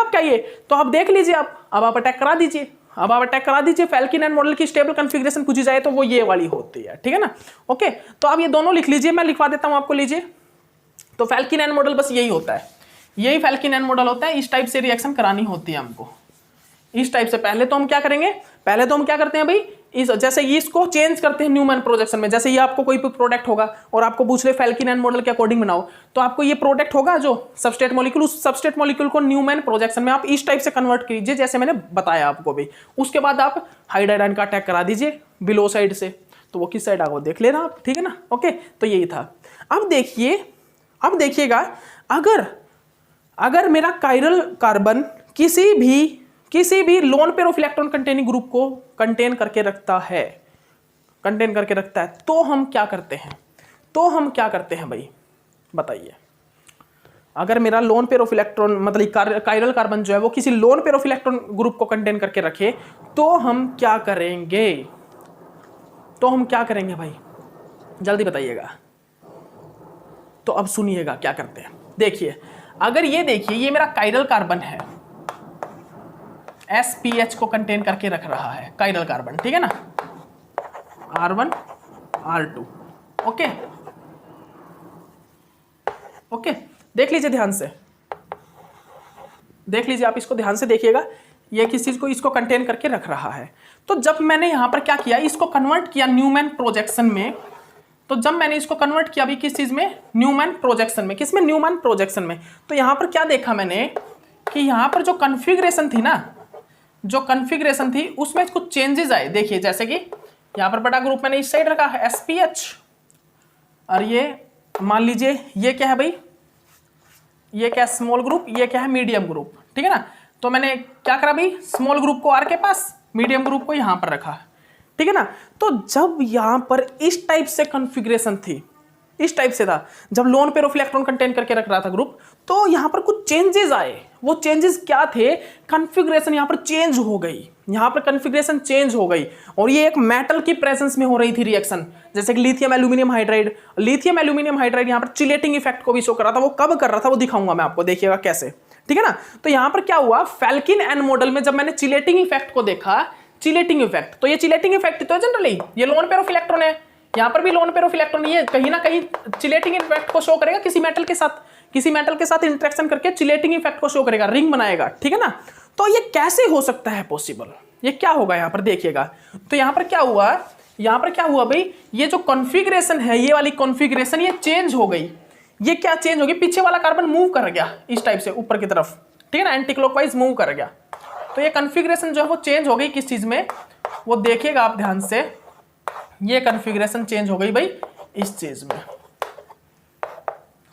आपका ये। तो आप देख लीजिए, अब आप अटैक करा दीजिए, अब आप अटैक करा दीजिए, फेल्किन एन मॉडल की स्टेबल कॉन्फ़िगरेशन पूछी जाए तो वो ये वाली होती है, ठीक है ना, ओके। तो आप ये दोनों लिख लीजिए, मैं लिखवा देता हूं आपको, लीजिए। तो फेल्किन एन मॉडल बस यही होता है, यही फेल्किन एन मॉडल होता है। इस टाइप से रिएक्शन करानी होती है हमको, इस टाइप से। पहले तो हम क्या करेंगे, पहले तो हम क्या करते हैं भाई, इस जैसे इसको चेंज करते हैं न्यूमैन प्रोजेक्शन में। जैसे ये आपको कोई भी प्रोडक्ट होगा और आपको पूछ ले फेल्किन एन मॉडल के अकॉर्डिंग बनाओ, तो आपको ये प्रोडक्ट होगा जो सबस्ट्रेट मॉलिक्यूल, उस सबस्ट्रेट मॉलिक्यूल को न्यूमैन प्रोजेक्शन में आप इस टाइप से कन्वर्ट कीजिए जैसे मैंने बताया आपको भी। उसके बाद आप हाइड्राइड आयन का अटैक करा दीजिए बिलो साइड से, तो वो किस साइड आएगा देख लेना आप, ठीक है ना, ओके। तो यही था। अब देखिएगा, अगर मेरा कायरल कार्बन किसी भी lone pair of electron containing group को कंटेन करके रखता है, तो हम क्या करते हैं भाई, बताइए। अगर मेरा लोन पेयर ऑफ इलेक्ट्रॉन मतलब कायरल कार्बन जो है वो किसी lone pair of electron group को कंटेन करके रखे, तो हम क्या करेंगे, भाई जल्दी बताइएगा। तो अब सुनिएगा क्या करते हैं। देखिए, अगर ये देखिए ये मेरा कायरल कार्बन है, SPH को कंटेन करके रख रहा है कायरल कार्बन, ठीक है ना, R1 R2, ओके ओके। देख लीजिए ध्यान से, देख लीजिए, आप इसको ध्यान से देखिएगा, ये किस चीज को इसको कंटेन करके रख रहा है। तो जब मैंने यहां पर क्या किया, इसको कन्वर्ट किया न्यूमैन प्रोजेक्शन में, तो जब मैंने इसको कन्वर्ट किया अभी किस चीज में, न्यूमैन प्रोजेक्शन में, किसमें, न्यूमैन प्रोजेक्शन में, तो यहां पर क्या देखा मैंने कि यहां पर जो कन्फिग्रेशन थी ना, जो कन्फिग्रेशन थी उसमें कुछ चेंजेस आए। देखिए जैसे कि यहां पर बड़ा ग्रुप मैंने इस साइड रखा है SPH, और ये मान लीजिए ये क्या है भाई, ये क्या है स्मॉल ग्रुप, ये क्या है मीडियम ग्रुप, ठीक है ना। तो मैंने क्या करा भाई, स्मॉल ग्रुप को R के पास, मीडियम ग्रुप को यहां पर रखा, ठीक है ना। तो जब यहां पर इस टाइप से कॉन्फ़िगरेशन थी, इस टाइप से था, जब lone pair of electron contain करके रख रहा था ग्रुप, तो यहां पर कुछ चेंजेस आए। वो चेंजेस क्या थे, कॉन्फ़िगरेशन यहां पर चेंज हो गई, यहां पर कॉन्फ़िगरेशन चेंज हो गई, और ये एक मेटल की प्रेजेंस में हो रही थी रिएक्शन, जैसे कि लिथियम एल्यूमिनियम हाइड्राइड यहां पर चिलेटिंग इफेक्ट को भी शो कर रहा था। वो कब कर रहा था वो दिखाऊंगा मैं आपको, देखिएगा कैसे, ठीक है ना। तो यहां पर क्या हुआ, फैल्किन एन मॉडल में जब मैंने चिलेटिंग इफेक्ट को देखा, चिलेटिंग इफेक्ट, तो ये चिलेटिंग इफेक्ट तो जनरली ये लोन पेयर ऑफ इलेक्ट्रॉन है, यहां पर भी लोन पेयर ऑफ इलेक्ट्रॉन, ये कहीं ना कहीं चिलेटिंग इफेक्ट को शो करेगा, किसी मेटल के साथ इंटरेक्शन करके चिलेटिंग इफेक्ट को शो करेगा, रिंग बनाएगा, ठीक है ना। तो ये कैसे हो सकता है पॉसिबल, ये क्या होगा यहां पर देखिएगा। तो यहां पर क्या हुआ भाई, ये जो कॉन्फ़िगरेशन है, ये वाली कॉन्फ़िगरेशन ये चेंज हो गई। ये क्या चेंज हो गई, पीछे वाला कार्बन मूव कर गया इस टाइप से ऊपर की तरफ, ठीक है ना, एंटी क्लॉकवाइज मूव कर गया। तो ये कॉन्फ़िगरेशन जो है वो चेंज हो गई किस चीज में, वो देखिएगा आप ध्यान से, ये कॉन्फ़िगरेशन चेंज हो गई भाई इस चीज में,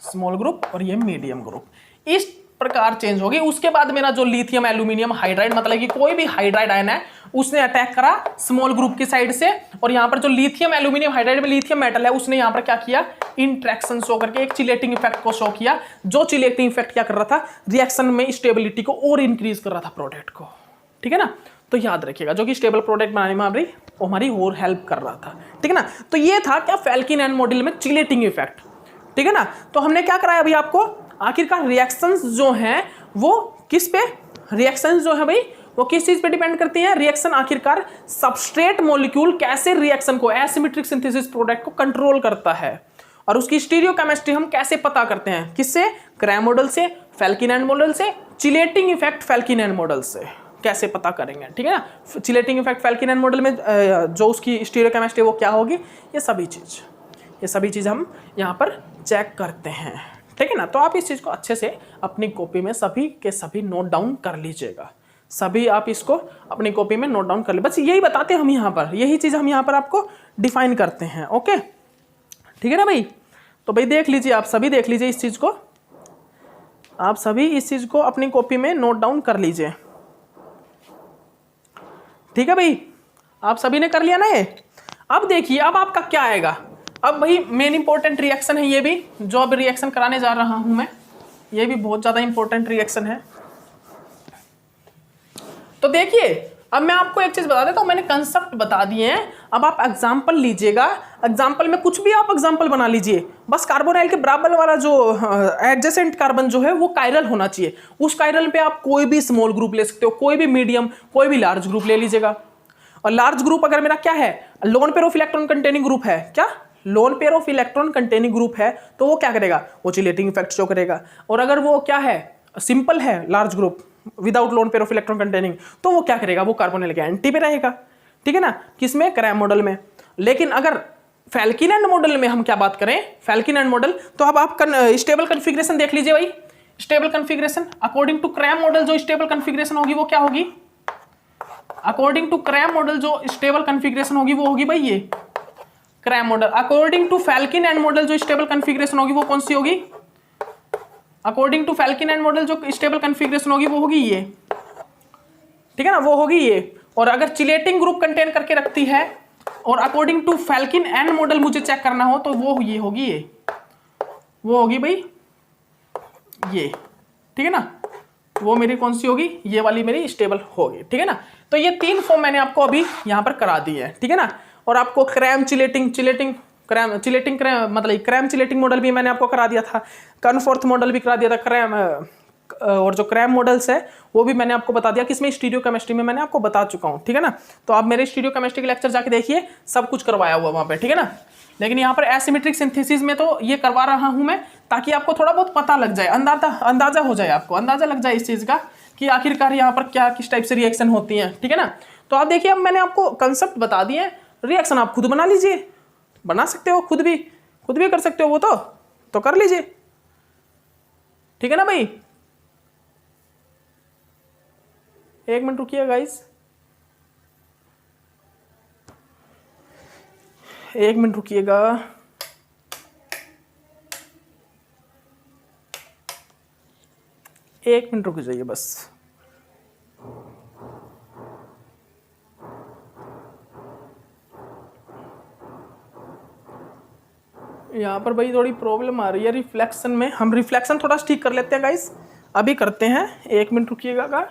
स्मॉल ग्रुप और ये मीडियम ग्रुप, इस प्रकार चेंज होगी। उसके बाद मेरा जो लिथियम एल्यूमिनियम हाइड्राइड, मतलब कि कोई भी हाइड्राइड आयन है, उसने अटैक करा स्मॉल ग्रुप की साइड से, और यहां पर जो लिथियम एल्यूमिनियम हाइड्राइड में लिथियम मेटल है, उसने यहां पर क्या किया, इंट्रैक्शन शो करके एक चिलेटिंग इफेक्ट को शो किया। जो चिलेटिंग इफेक्ट क्या कर रहा था, रिएक्शन में स्टेबिलिटी को और इंक्रीज कर रहा था प्रोडक्ट को, ठीक है ना। तो याद रखिएगा, जो कि स्टेबल प्रोडक्ट बनाने में हमारी और हेल्प कर रहा था, ठीक है ना। तो ये था क्या, फैल्किन एन मॉडल में चिलेटिंग इफेक्ट, ठीक है ना। तो हमने क्या कराया अभी आपको, आखिरकार रिएक्शंस जो हैं वो किस पे, रिएक्शंस जो है भाई वो किस चीज पे डिपेंड करती हैं, रिएक्शन आखिरकार सबस्ट्रेट मॉलिक्यूल कैसे रिएक्शन को, एसिमेट्रिक सिंथेसिस प्रोडक्ट को कंट्रोल करता है, और उसकी स्टीरियोकेमिस्ट्री हम कैसे पता करते हैं, किससे, क्रैम मॉडल से, फैल्किन एन मॉडल से, चिलेटिंग इफेक्ट फैल्किन एन मॉडल से कैसे पता करेंगे, ठीक है ना। चिलेटिंग इफेक्ट फैल्किन एन मॉडल में जो उसकी स्टीरियोकेमिस्ट्री वो क्या होगी, ये सभी चीज हम यहाँ पर चेक करते हैं, ठीक है ना। तो आप इस चीज को अच्छे से अपनी कॉपी में सभी के सभी नोट डाउन कर लीजिएगा, सभी आप इसको अपनी कॉपी में नोट डाउन कर ले, बस यही बताते हैं हम यहाँ पर, यही चीज हम यहाँ पर आपको डिफाइन करते हैं, ओके, ठीक है ना भाई। तो भाई देख लीजिए, आप सभी देख लीजिए इस चीज को, आप सभी इस चीज को अपनी कॉपी में नोट डाउन कर लीजिए, ठीक है भाई, आप सभी ने कर लिया ना ये। अब देखिए अब आपका क्या आएगा, अब भाई मेन इंपॉर्टेंट रिएक्शन है ये भी, जो अब रिएक्शन कराने जा रहा हूं मैं, ये भी बहुत ज्यादा इंपॉर्टेंट रिएक्शन है। तो देखिए अब मैं आपको एक चीज बता देता हूं, मैंने कंसेप्ट बता दिए हैं, अब आप एग्जांपल लीजिएगा, एग्जांपल में कुछ भी आप एग्जांपल बना लीजिए, बस कार्बोनाइल के बराबर वाला जो एडजेसेंट कार्बन जो है वो कायरल होना चाहिए, उस कायरल पे आप कोई भी स्मॉल ग्रुप ले सकते हो, कोई भी मीडियम, कोई भी लार्ज ग्रुप ले लीजिएगा। और लार्ज ग्रुप अगर मेरा क्या है, lone pair of electron containing group है, क्या lone pair of electron containing group है, तो वो क्या करेगा, वो चिलेटिंग इफेक्ट शो करेगा। और अगर वो क्या है, सिंपल है large group without lone pair of electron containing, तो वो क्या करेगा, वो कार्बोनिल के एंटी पे रहेगा, ठीक है ना, किसमें, क्रैम मॉडल में। लेकिन अगर फैल्किन एंड मॉडल में हम क्या बात करें, फैल्किन एंड मॉडल, तो अब आप स्टेबल कॉन्फ़िगरेशन देख लीजिए भाई, stable configuration according to Cram model जो स्टेबल कॉन्फ़िगरेशन होगी वो क्या होगी, अकॉर्डिंग टू क्रैम मॉडल जो स्टेबल कॉन्फ़िगरेशन होगी वो होगी भाई ये Cram model. According to Felkin Anh model जो स्टेबल कॉन्फ़िगरेशन होगी वो कौन सी होगी, according to Felkin Anh model जो स्टेबल कॉन्फ़िगरेशन होगी वो होगी ये, ठीक है ना, वो होगी ये। और अगर चिलेटिंग ग्रुप कंटेन करके रखती है और according to Felkin Anh model मुझे चेक करना हो तो वो ये होगी, ये वो होगी भाई ये, ठीक है ना, वो मेरी कौन सी होगी, ये वाली मेरी स्टेबल होगी, ठीक है ना। तो ये 3 फॉर्म मैंने आपको अभी यहाँ पर करा दी है, ठीक है ना। और आपको क्रैम चिलेटिंग मतलब क्रैम चिलेटिंग मॉडल भी मैंने आपको करा दिया था, कन्फोर्थ मॉडल भी करा दिया था, क्रैम और जो क्रैम मॉडल्स है वो भी मैंने आपको बता दिया, किसमें स्टीरियो केमिस्ट्री में मैंने आपको बता चुका हूँ, ठीक है ना। तो आप मेरे स्टीरियो केमिस्ट्री के लेक्चर जाके देखिए, सब कुछ करवाया हुआ वहाँ पे, ठीक है ना। लेकिन यहाँ पर एसिमेट्रिक सिंथेसिस में तो ये करवा रहा हूँ मैं ताकि आपको थोड़ा बहुत पता लग जाए, अंदाजा हो जाए, आपको अंदाजा लग जाए इस चीज़ का कि आखिरकार यहाँ पर क्या किस टाइप से रिएक्शन होती है, ठीक है ना। तो आप देखिए, अब मैंने आपको कंसेप्ट बता दिए, रिएक्शन आप खुद बना लीजिए, बना सकते हो, खुद भी कर सकते हो, वो तो कर लीजिए, ठीक है ना भाई। 1 मिनट रुकिए गाइस, 1 मिनट रुकिएगा। एक मिनट रुक जाइए बस। यहाँ पर भाई थोड़ी प्रॉब्लम आ रही है रिफ्लेक्शन में, हम रिफ्लेक्शन थोड़ा ठीक कर लेते हैं गाइस, अभी करते हैं, 1 मिनट रुकिएगा का।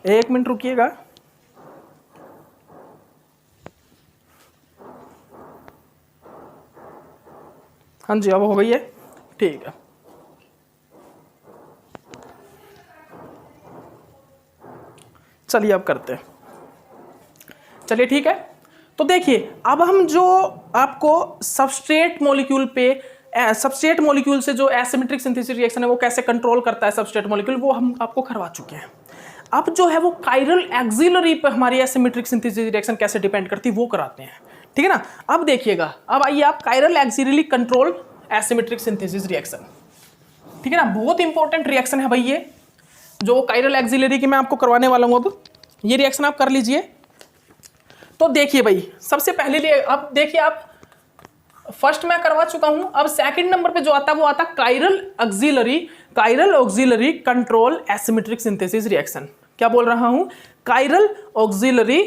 एक मिनट रुकिएगा। हाँ जी, अब हो गई है, ठीक है। चलिए अब करते हैं, चलिए ठीक है। तो देखिए, अब हम जो आपको सबस्ट्रेट मॉलिक्यूल से जो एसिमेट्रिक सिंथेसिस रिएक्शन है वो कैसे कंट्रोल करता है सबस्ट्रेट मॉलिक्यूल, वो हम आपको करवा चुके हैं। अब जो है वो कायरल एक्सिलरी पे हमारी एसिमेट्रिक सिंथेसिस रिएक्शन कैसे डिपेंड करती है वो कराते हैं, ठीक है ना। अब देखिएगा, अब आइए आप chiral axillary control asymmetric synthesis reaction, ठीक है ना, बहुत इंपॉर्टेंट रिएक्शन है भाई ये, जो कायरल एक्सिलरी की मैं आपको करवाने वाला हूं। अब ये रिएक्शन आप कर लीजिए। तो देखिए भाई, सबसे पहले अब देखिए, आप फर्स्ट मैं करवा चुका हूं, अब सेकंड नंबर पे जो आता है वो आता है chiral auxiliary control asymmetric synthesis reaction. क्या बोल रहा हूं, chiral auxiliary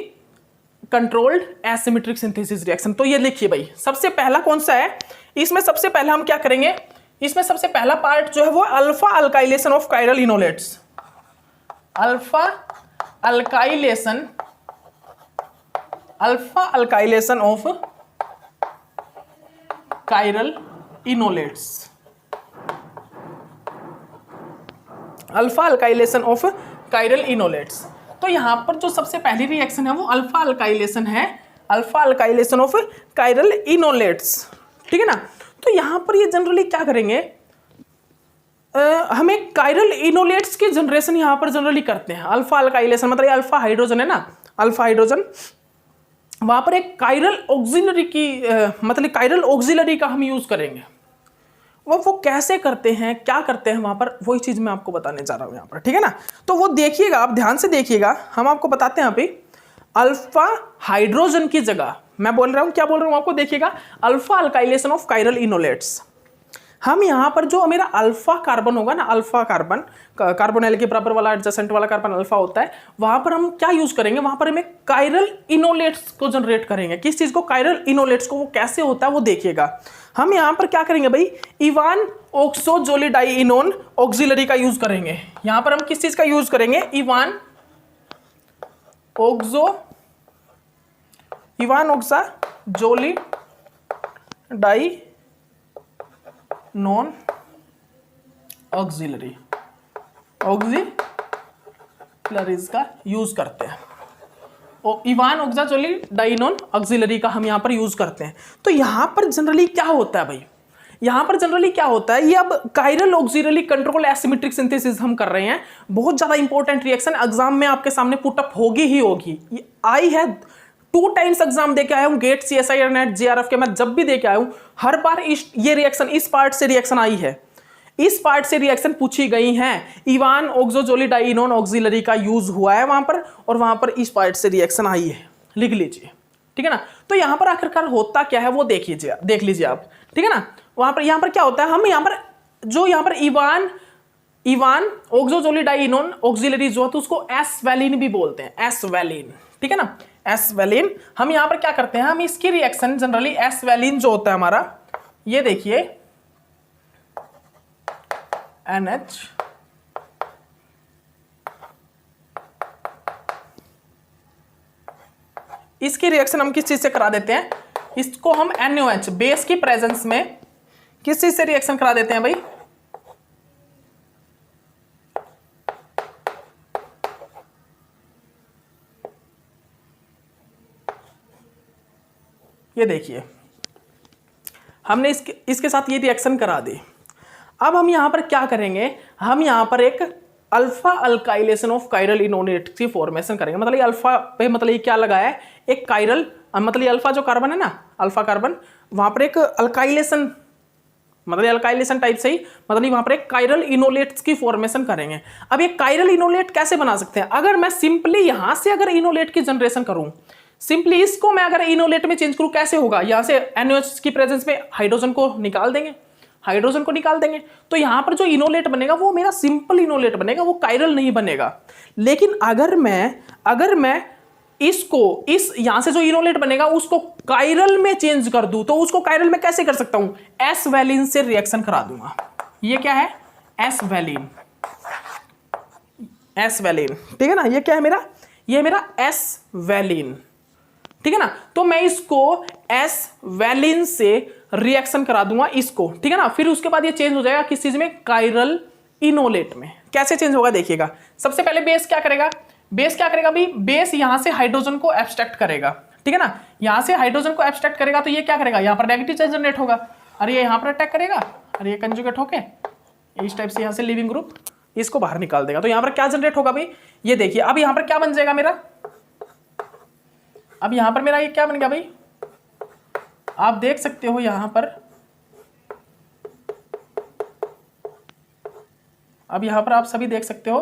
controlled asymmetric synthesis reaction. तो ये लिखिए भाई, सबसे पहला कौन सा है, इसमें सबसे पहला हम क्या करेंगे, इसमें सबसे पहला पार्ट जो है वो alpha alkylation of chiral enolates, alpha alkylation of chiral enolates, alpha alkylation of chiral enolates. तो यहां पर जो सबसे पहली रिएक्शन है वो अल्फा अल्काइलेशन है, alpha alkylation of chiral enolates, ठीक है ना। तो यहां पर ये जनरली क्या करेंगे, हमें कायरल इनोलेट्स की जनरेशन यहां पर जनरली करते हैं। अल्फा अल्काइलेशन मतलब ये अल्फा हाइड्रोजन है ना, अल्फा हाइड्रोजन, वहां पर एक कायरल ऑक्सिलरी की मतलब कायरल ऑक्सिलरी का हम यूज करेंगे। वो कैसे करते हैं, क्या करते हैं वहां पर, वही चीज मैं आपको बताने जा रहा हूं यहां पर, ठीक है ना। तो वो देखिएगा, आप ध्यान से देखिएगा, हम आपको बताते हैं यहाँ पे अल्फा हाइड्रोजन की जगह मैं बोल रहा हूं, क्या बोल रहा हूं आपको, देखिएगा, अल्फा अल्काइलेशन ऑफ कायरल इनोलेट्स। हम यहां पर जो मेरा अल्फा कार्बन होगा ना, अल्फा कार्बन, कार्बोनिल के बराबर वाला एडजेसेंट वाला कार्बन अल्फा होता है, वहां पर हम क्या यूज करेंगे, वहां पर हमें कायरल इनोलेट्स को जनरेट करेंगे। किस चीज को, कायरल इनोलेट्स को। वो कैसे होता है वो देखिएगा। हम यहां पर क्या करेंगे भाई, इवान ऑक्सोजोलिडाइइनोन ऑक्सिलरी का यूज करेंगे। यहां पर हम किस चीज का यूज करेंगे, इवान ऑक्साजोलिडाइनोन ऑक्सिलरीज का यूज करते हैं, इवान ऑक्साजोलिडाइनोन ऑक्सिलरी का हम यहां पर यूज करते हैं। तो यहां पर जनरली क्या होता है भाई, यहां पर जनरली क्या होता है, ये अब chiral auxiliary control asymmetric synthesis हम कर रहे हैं। बहुत ज्यादा इंपॉर्टेंट रिएक्शन, एग्जाम में आपके सामने पुटअप होगी ही होगी। ये आई है 2 टाइम्स एग्जाम देके आया हूं, गेट CSI और नेट JRF के, मैं जब भी देके आया हूं हर बार ये रिएक्शन, इस पार्ट से रिएक्शन आई है, इस पार्ट से रिएक्शन पूछी गई हैं। इवान ऑक्सोजोलिडाइनोन ऑक्सिलरी का यूज हुआ है वहां पर, और वहां पर इस पार्ट से रिएक्शन आई है, लिख लीजिए, ठीक है ना। तो यहां पर आखिरकार होता क्या है वो देख लीजिए आप, ठीक है ना। वहां पर यहां पर क्या होता है, हम यहां पर जो यहां पर इवान इवान ऑक्सोजोलिडाइनोन ऑक्सिलरी जो है तो उसको एस वैलिन भी बोलते हैं, एस वैलिन, ठीक है ना, एस वैलिन। हम यहां पर क्या करते हैं, हम इसकी रिएक्शन जनरली एस वैलिन जो होता है हमारा, ये देखिए NH इसकी रिएक्शन हम किस चीज से करा देते हैं, इसको हम NaOH बेस की प्रेजेंस में किस चीज से रिएक्शन करा देते हैं भाई, ये देखिए हमने इसके साथ ये रिएक्शन करा दी। अब हम यहां पर क्या करेंगे, हम यहां पर एक alpha alkylation of chiral enolate की फॉर्मेशन करेंगे। मतलब ये अल्फा पे मतलब ये क्या लगा है, एक कायरल, मतलब ये अल्फा जो कार्बन है ना, अल्फा कार्बन, वहां पर एक अल्काइलेशन, मतलब अल्काइलेशन टाइप से ही, मतलब वहां पर एक कायरल इनोलेट्स की फॉर्मेशन करेंगे। अब ये कायरल इनोलेट कैसे बना सकते हैं, अगर मैं सिंपली यहां से अगर इनोलेट की जनरेशन करूं, सिंपली इसको मैं अगर इनोलेट में चेंज करूं, कैसे होगा, यहां से NaOH की प्रेजेंस में हाइड्रोजन को निकाल देंगे, हाइड्रोजन को निकाल देंगे, तो यहां पर जो इनोलेट बनेगा वो मेरा सिंपल इनोलेट बनेगा, वो कायरल नहीं बनेगा। लेकिन अगर मैं इसको इस यहां से जो इनोलेट बनेगा उसको कायरल में चेंज कर दूं, तो उसको कायरल में कैसे कर सकता हूं, एस वैलिन से रिएक्शन करा दूंगा। ये क्या है, एस वैलिन, एस वैलिन, ठीक है ना, ये क्या है मेरा, ये मेरा एस वैलिन, ठीक है ना। तो मैं इसको एस वैलिन से रिएक्शन करा दूंगा इसको, ठीक है ना। फिर उसके बाद ये चेंज हो जाएगा किस चीज में, कायरल इनोलेट में। कैसे चेंज होगा देखिएगा, सबसे पहले बेस क्या करेगा, बेस क्या करेगा भाई, बेस यहां से हाइड्रोजन को एब्स्ट्रैक्ट करेगा, ठीक है ना, यहां से हाइड्रोजन को एब्स्ट्रैक्ट करेगा, तो ये क्या करेगा, यहां पर नेगेटिव चार्ज जनरेट होगा, और ये यहां पर अटैक करेगा, और ये कंजुगेट होके इस टाइप से यहां से लीविंग ग्रुप इसको बाहर निकाल देगा। तो यहां पर क्या जनरेट होगा भाई, ये देखिए अब यहां पर क्या बन जाएगा मेरा, अब यहां पर मेरा ये क्या बन गया भाई, आप देख सकते हो यहां पर, अब यहां पर आप सभी देख सकते हो,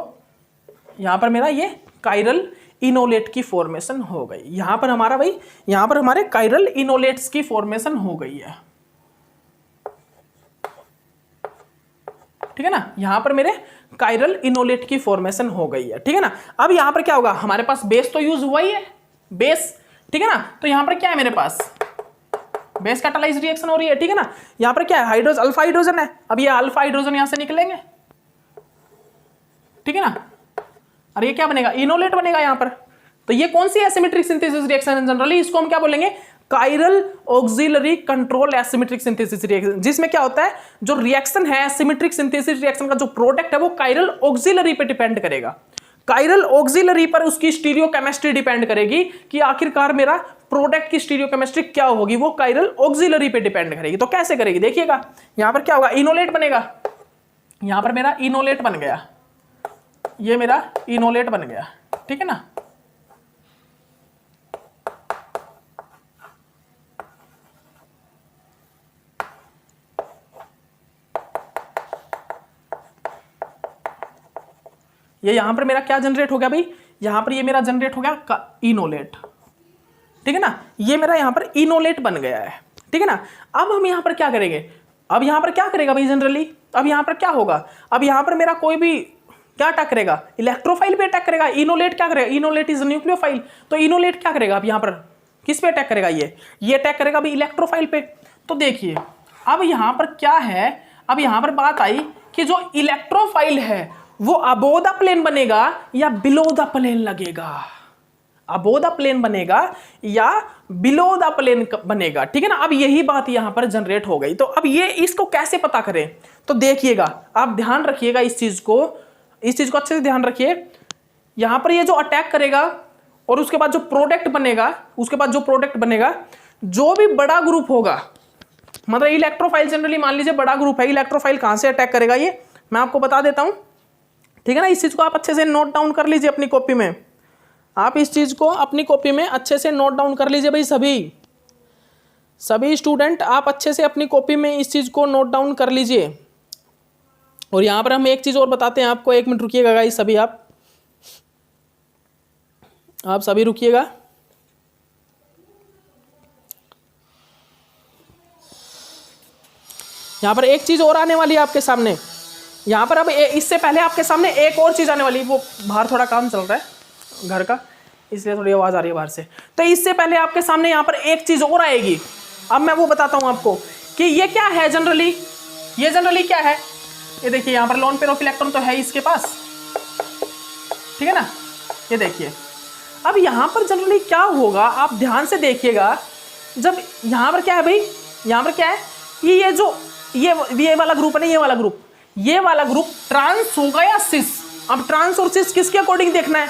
यहां पर मेरा ये कायरल इनोलेट की फॉर्मेशन हो गई। यहां पर हमारा भाई, यहां पर हमारे कायरल इनोलेट्स की फॉर्मेशन हो गई है, ठीक है ना, यहां पर मेरे कायरल इनोलेट की फॉर्मेशन हो गई है, ठीक है ना। अब यहां पर क्या होगा, हमारे पास बेस तो यूज हुआ ही है, बेस, ठीक है ना, तो यहां पर क्या है मेरे पास, बेस कैटालाइज रिएक्शन हो रही है, ठीक है ना। यहां पर क्या है, हाइड्रोजन, अल्फा हाइड्रोजन है, अब ये अल्फा हाइड्रोजन यहां से निकलेंगे, ठीक है ना, और ये क्या बनेगा, इनोलेट बनेगा यहां पर। तो ये कौन सी एसिमेट्रिक सिंथेसिस रिएक्शन है, जनरली इसको हम क्या बोलेंगे, chiral auxiliary control asymmetric synthesis reaction, जिसमें क्या होता है, जो रिएक्शन है एसिमेट्रिक सिंथेसिस रिएक्शन का जो प्रोडक्ट है वो कायरल ऑक्सिलरी पे डिपेंड करेगा, कायरल ऑक्सिलरी पर उसकी स्टीरियोकेमिस्ट्री डिपेंड करेगी कि आखिरकार मेरा प्रोडक्ट की स्टीरियोकेमिस्ट्री क्या होगी, वो कायरल ऑक्सिलरी पे डिपेंड करेगी। तो कैसे करेगी देखिएगा, यहां पर क्या होगा, इनोलेट बनेगा, यहां पर मेरा इनोलेट बन गया, ये मेरा इनोलेट बन गया, ठीक है ना। ये यहां पर मेरा क्या जनरेट हो गया भाई, यहां पर ये मेरा जनरेट हो गया इनोलेट, ठीक है ना, ये मेरा यहां पर इनोलेट बन गया है, ठीक है ना। अब हम यहां पर क्या करेंगे, अब यहां पर क्या करेगा भाई जनरली, अब यहां पर क्या होगा, अब यहां पर मेरा कोई भी क्या अटैक करेगा, इलेक्ट्रोफाइल पे अटैक करेगा, इनोलेट क्या करेगा, इनोलेट इज न्यूक्लियोफाइल, तो इनोलेट क्या करेगा, अब यहां पर किस पे अटैक करेगा, ये अटैक करेगा भाई इलेक्ट्रोफाइल पे। तो देखिए अब यहां पर क्या है, अब यहां पर बात आई कि जो इलेक्ट्रोफाइल है वो अबोव द प्लेन बनेगा या बिलो द प्लेन लगेगा, अबोव द प्लेन बनेगा या बिलो द प्लेन बनेगा, ठीक है ना। अब यही बात यहां पर जनरेट हो गई। तो अब ये इसको कैसे पता करें, तो देखिएगा आप ध्यान रखिएगा इस चीज को अच्छे से ध्यान रखिए। यहां पर ये जो अटैक करेगा और उसके बाद जो प्रोडक्ट बनेगा, जो भी बड़ा ग्रुप होगा, मतलब इलेक्ट्रोफाइल जनरली मान लीजिए बड़ा ग्रुप है, इलेक्ट्रोफाइल कहां से अटैक करेगा ये मैं आपको बता देता हूं, ठीक है ना। इस चीज को आप अच्छे से नोट डाउन कर लीजिए अपनी कॉपी में, आप इस चीज को अपनी कॉपी में अच्छे से नोट डाउन कर लीजिए भाई, सभी स्टूडेंट आप अच्छे से अपनी कॉपी में इस चीज को नोट डाउन कर लीजिए। और यहां पर हम एक चीज और बताते हैं आपको, 1 मिनट रुकिएगा गाइस, सभी आप सभी रुकिएगा। यहां पर एक चीज और आने वाली है आपके सामने, यहाँ पर अब इससे पहले आपके सामने एक और चीज़ आने वाली, वो बाहर थोड़ा काम चल रहा है घर का, इसलिए थोड़ी आवाज़ आ रही है बाहर से। तो इससे पहले आपके सामने यहाँ पर एक चीज़ और आएगी, अब मैं वो बताता हूँ आपको कि ये क्या है जनरली, ये जनरली क्या है। ये देखिए यहाँ पर लोन पेयर ऑफ इलेक्ट्रॉन तो है इसके पास, ठीक है ना। ये देखिए अब यहाँ पर जनरली क्या होगा, आप ध्यान से देखिएगा, जब यहाँ पर क्या है भाई, यहाँ पर क्या है, ये जो ये वाला ग्रुप है ना, ये वाला ग्रुप ट्रांस होगा या सिस। अब ट्रांस और सिस किसके अकॉर्डिंग देखना है,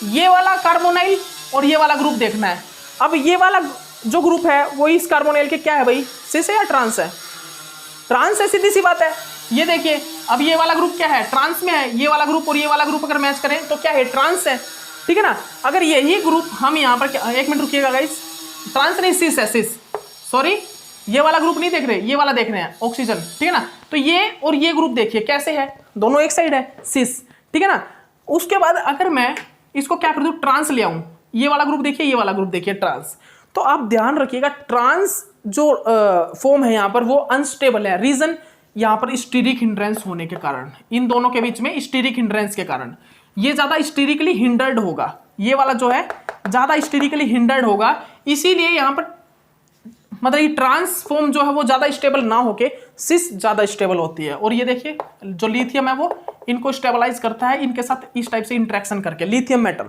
ये वाला कार्बोनाइल और ये वाला ग्रुप देखना है। अब ये वाला जो ग्रुप है वो इस कार्बोनाइल के क्या है भाई, सिस है या ट्रांस है, ट्रांस है, सीधी सी बात है। ये देखिए अब ये वाला ग्रुप क्या है, ट्रांस में है, ये वाला ग्रुप और ये वाला ग्रुप अगर मैच करें तो क्या है, ट्रांस है, ठीक है ना। अगर यही ग्रुप हम यहाँ पर, एक मिनट रुकिएगा गाइस, ट्रांस नहीं सिस है, सिस, सॉरी ये वाला ग्रुप नहीं देख रहे, ये वाला देख रहे हैं, ऑक्सीजन, ठीक है ना। तो ये और ये ग्रुप देखिए कैसे है, दोनों एक साइड है, सिस, ठीक है ना। उसके बाद अगर मैं इसको क्या कर दूं, ट्रांस ले आऊं, ये वाला ग्रुप देखिए, ये वाला ग्रुप देखिए, ट्रांस। तो आप ध्यान रखिएगा, ट्रांस जो फॉर्म है यहाँ पर वो अनस्टेबल है। रीजन यहाँ पर स्टीरिक हिंड्रेंस होने के कारण, इन दोनों के बीच में स्टीरिक हिंड्रेंस के कारण ये ज्यादा स्टीरिकली हिंडर्ड होगा, ये वाला जो है ज्यादा स्टीरिकली हिंडर्ड होगा, इसीलिए यहाँ पर मतलब ये ट्रांस फॉर्म जो है वो ज्यादा स्टेबल ना होके सिस ज्यादा स्टेबल होती है। और ये देखिए जो लिथियम है वो इनको स्टेबलाइज करता है इनके साथ इस टाइप से इंटरेक्शन करके। लिथियम मेटल,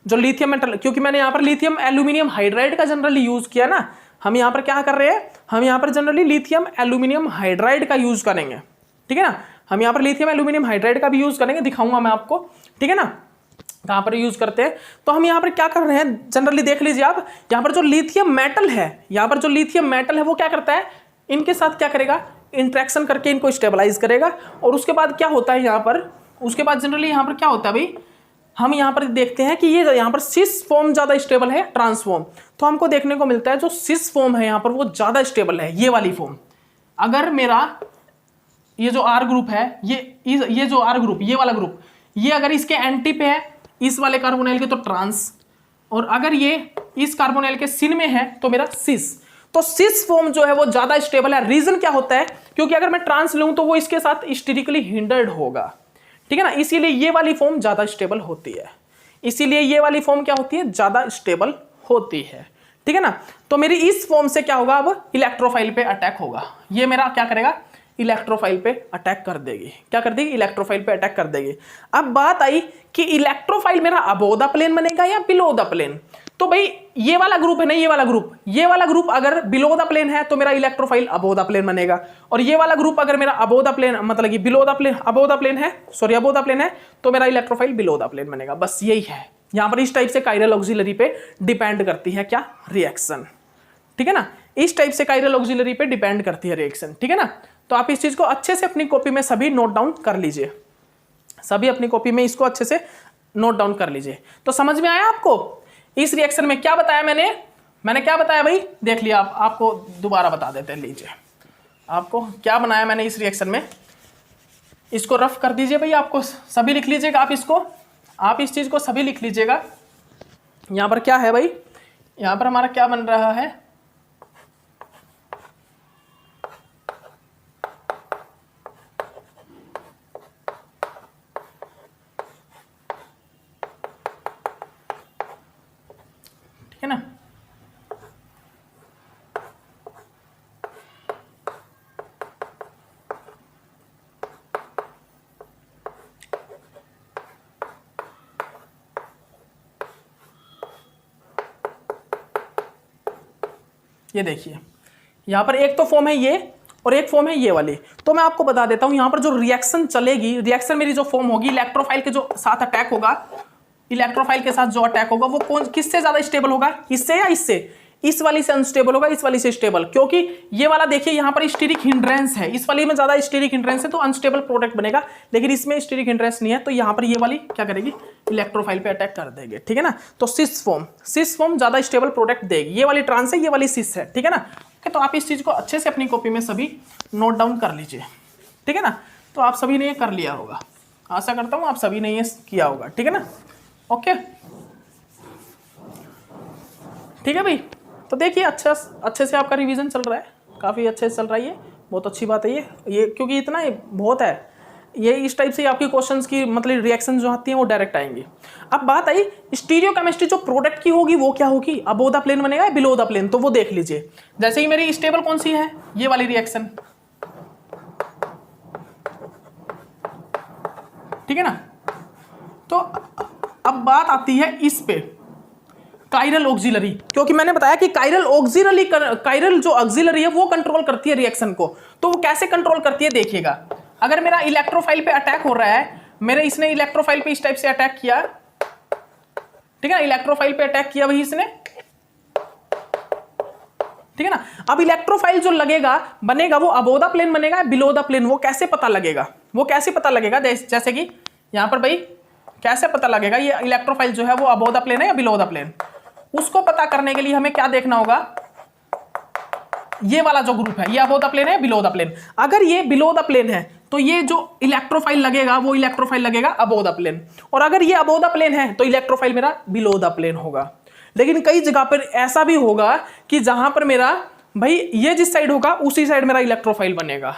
जो लिथियम मेटल, क्योंकि मैंने यहाँ पर लिथियम एल्यूमिनियम हाइड्राइड का जनरली यूज किया ना, हम यहाँ पर क्या कर रहे हैं, हम यहाँ पर जनरली लिथियम एल्यूमिनियम हाइड्राइड का यूज करेंगे, ठीक है ना। हम यहाँ पर लिथियम एल्यूमिनियम हाइड्राइड का भी यूज करेंगे, दिखाऊंगा मैं आपको, ठीक है ना, कहाँ पर यूज करते हैं। तो हम यहाँ पर क्या कर रहे हैं जनरली, देख लीजिए आप, यहाँ पर जो लिथियम मेटल है, यहाँ पर जो लिथियम मेटल है वो क्या करता है, इनके साथ क्या करेगा, इंट्रैक्शन करके इनको स्टेबलाइज करेगा। और उसके बाद क्या होता है यहाँ पर, उसके बाद जनरली यहाँ पर क्या होता है भाई, हम यहाँ पर देखते हैं कि ये यहाँ पर सिस फॉर्म ज्यादा स्टेबल है ट्रांसफॉर्म, तो हमको देखने को मिलता है जो सिस फॉर्म है यहाँ पर वो ज्यादा स्टेबल है, ये वाली फॉर्म। अगर मेरा ये जो आर ग्रुप है, ये जो आर ग्रुप, ये वाला ग्रुप, ये अगर इसके एंटी पे है इस वाले कार्बोनाइल के तो ट्रांस, और अगर ये इस कार्बोनाइल के सिन में है तो मेरा सिस। तो सिस फॉर्म जो है वो ज्यादा स्टेबल है। रीजन क्या होता है, क्योंकि अगर मैं ट्रांस लूं तो वो इसके साथ स्टीरिकली हिंडर्ड होगा, ठीक है ना, इसीलिए ये वाली फॉर्म ज्यादा स्टेबल होती है, इसीलिए ये वाली फॉर्म क्या होती है, ज्यादा स्टेबल होती है, ठीक है ना। तो मेरी इस फॉर्म से क्या होगा, अब इलेक्ट्रोफाइल पे अटैक होगा, ये मेरा क्या करेगा, इलेक्ट्रोफाइल पे अटैक कर देगी, क्या कर देगी, इलेक्ट्रोफाइल पे अटैक कर देगी। अब बात आई कि इलेक्ट्रोफाइल मेरा अबोव द प्लेन बनेगा या बिलो द प्लेन। तो भाई ये वाला ग्रुप है ना, ये वाला ग्रुप अगर बिलो द प्लेन है तो मेरा इलेक्ट्रोफाइल अबोव द प्लेन बनेगा, और ये वाला ग्रुप अगर मेरा अबोव द प्लेन, मतलब कि below the plane, above the plane है, सॉरी अबोव द प्लेन है, तो मेरा इलेक्ट्रोफाइल बिलो द प्लेन बनेगा। बस यही है, यहां पर इस टाइप से कायरल ऑक्सिलरी पे डिपेंड करती है क्या, रिएक्शन, ठीक है ना, इस टाइप से कायरल ऑक्सिलरी पे डिपेंड करती है रिएक्शन, ठीक है ना। तो आप इस चीज को अच्छे से अपनी कॉपी में सभी नोट डाउन कर लीजिए, सभी अपनी कॉपी में इसको अच्छे से नोट डाउन कर लीजिए। तो समझ में आया आपको इस रिएक्शन में क्या बताया मैंने क्या बताया भाई, देख लिया आप, आपको दोबारा बता देते हैं, लीजिए आपको क्या बनाया मैंने इस रिएक्शन में, इसको रफ कर दीजिए भाई, आपको सभी लिख लीजिएगा, आप इसको, आप इस चीज को सभी लिख लीजिएगा। यहां पर क्या है भाई, यहां पर हमारा क्या बन रहा है, ठीक है ना। ये देखिए यहां पर एक तो फॉर्म है ये और एक फॉर्म है ये वाली। तो मैं आपको बता देता हूं यहां पर जो रिएक्शन चलेगी, रिएक्शन मेरी जो फॉर्म होगी, इलेक्ट्रोफाइल के जो साथ अटैक होगा, इलेक्ट्रोफाइल के साथ जो अटैक होगा वो कौन, किससे ज्यादा स्टेबल होगा, इससे या इससे, इस वाली से अनस्टेबल होगा, इस वाली से स्टेबल, क्योंकि ये वाला देखिए यहाँ पर स्टीरिक हिंड्रेंस है, इस वाली में ज्यादा स्टीरिक हिंड्रेंस है तो अनस्टेबल प्रोडक्ट बनेगा, लेकिन इसमें स्टीरिक हिंड्रेंस नहीं है, तो यहाँ पर ये वाली क्या करेगी, इलेक्ट्रोफाइल पे अटैक कर देगी, ठीक है ना। तो सिस फॉर्म ज्यादा स्टेबल प्रोडक्ट देगी, ये वाली ट्रांस है, ये वाली सिस है, ठीक है ना। तो आप इस चीज को अच्छे से अपनी कॉपी में सभी नोट डाउन कर लीजिए, ठीक है ना। तो आप सभी ने ये कर लिया होगा, आशा करता हूँ आप सभी ने ये किया होगा, ठीक है ना, ओके, ठीक है भाई। तो देखिए अच्छे से आपका रिवीजन चल रहा है, काफ़ी अच्छे से चल रहा है, ये बहुत अच्छी बात है ये क्योंकि इतना ही बहुत है, ये इस टाइप से आपके क्वेश्चंस की मतलब रिएक्शन जो आती हैं वो डायरेक्ट आएंगी। अब बात आई स्टीरियोकेमिस्ट्री, जो प्रोडक्ट की होगी वो क्या होगी, अबोव द प्लेन बनेगा या बिलो द प्लेन, तो वो देख लीजिए। जैसे ही मेरी स्टेबल कौन सी है, ये वाली रिएक्शन, ठीक है ना। तो अब बात आती है इस पे काइरल ऑक्सिलरी, क्योंकि मैंने बताया कि काइरल जो ऑक्सिलरी है वो कंट्रोल करती है रिएक्शन को। तो वो कैसे कंट्रोल करती है देखिएगा। अगर मेरा इलेक्ट्रोफाइल पे अटैक हो रहा है, मेरे इसने इलेक्ट्रोफाइल पे इस टाइप से अटैक किया, ठीक है ना, इलेक्ट्रोफाइल पे अटैक किया वही इसने, ठीक है ना। अब इलेक्ट्रोफाइल जो लगेगा बनेगा वो अबोव द प्लेन बनेगा या बिलो द प्लेन, वो कैसे पता लगेगा, वो कैसे पता लगेगा, जैसे कि यहां पर भाई कैसे पता लगेगा ये इलेक्ट्रोफाइल जो है वो अबोव द प्लेन है या बिलो द प्लेन। उसको पता करने के लिए हमें क्या देखना होगा, ये वाला जो ग्रुप है ये अबोव द प्लेन है बिलो द प्लेन। अगर ये बिलो द प्लेन है तो ये जो इलेक्ट्रोफाइल लगेगा वो इलेक्ट्रोफाइल लगेगा अबोव द प्लेन, और अगर ये अबोव द प्लेन है तो इलेक्ट्रोफाइल मेरा बिलो द प्लेन होगा। लेकिन कई जगह पर ऐसा भी होगा कि जहां पर मेरा भाई ये जिस साइड होगा उसी साइड मेरा इलेक्ट्रोफाइल बनेगा,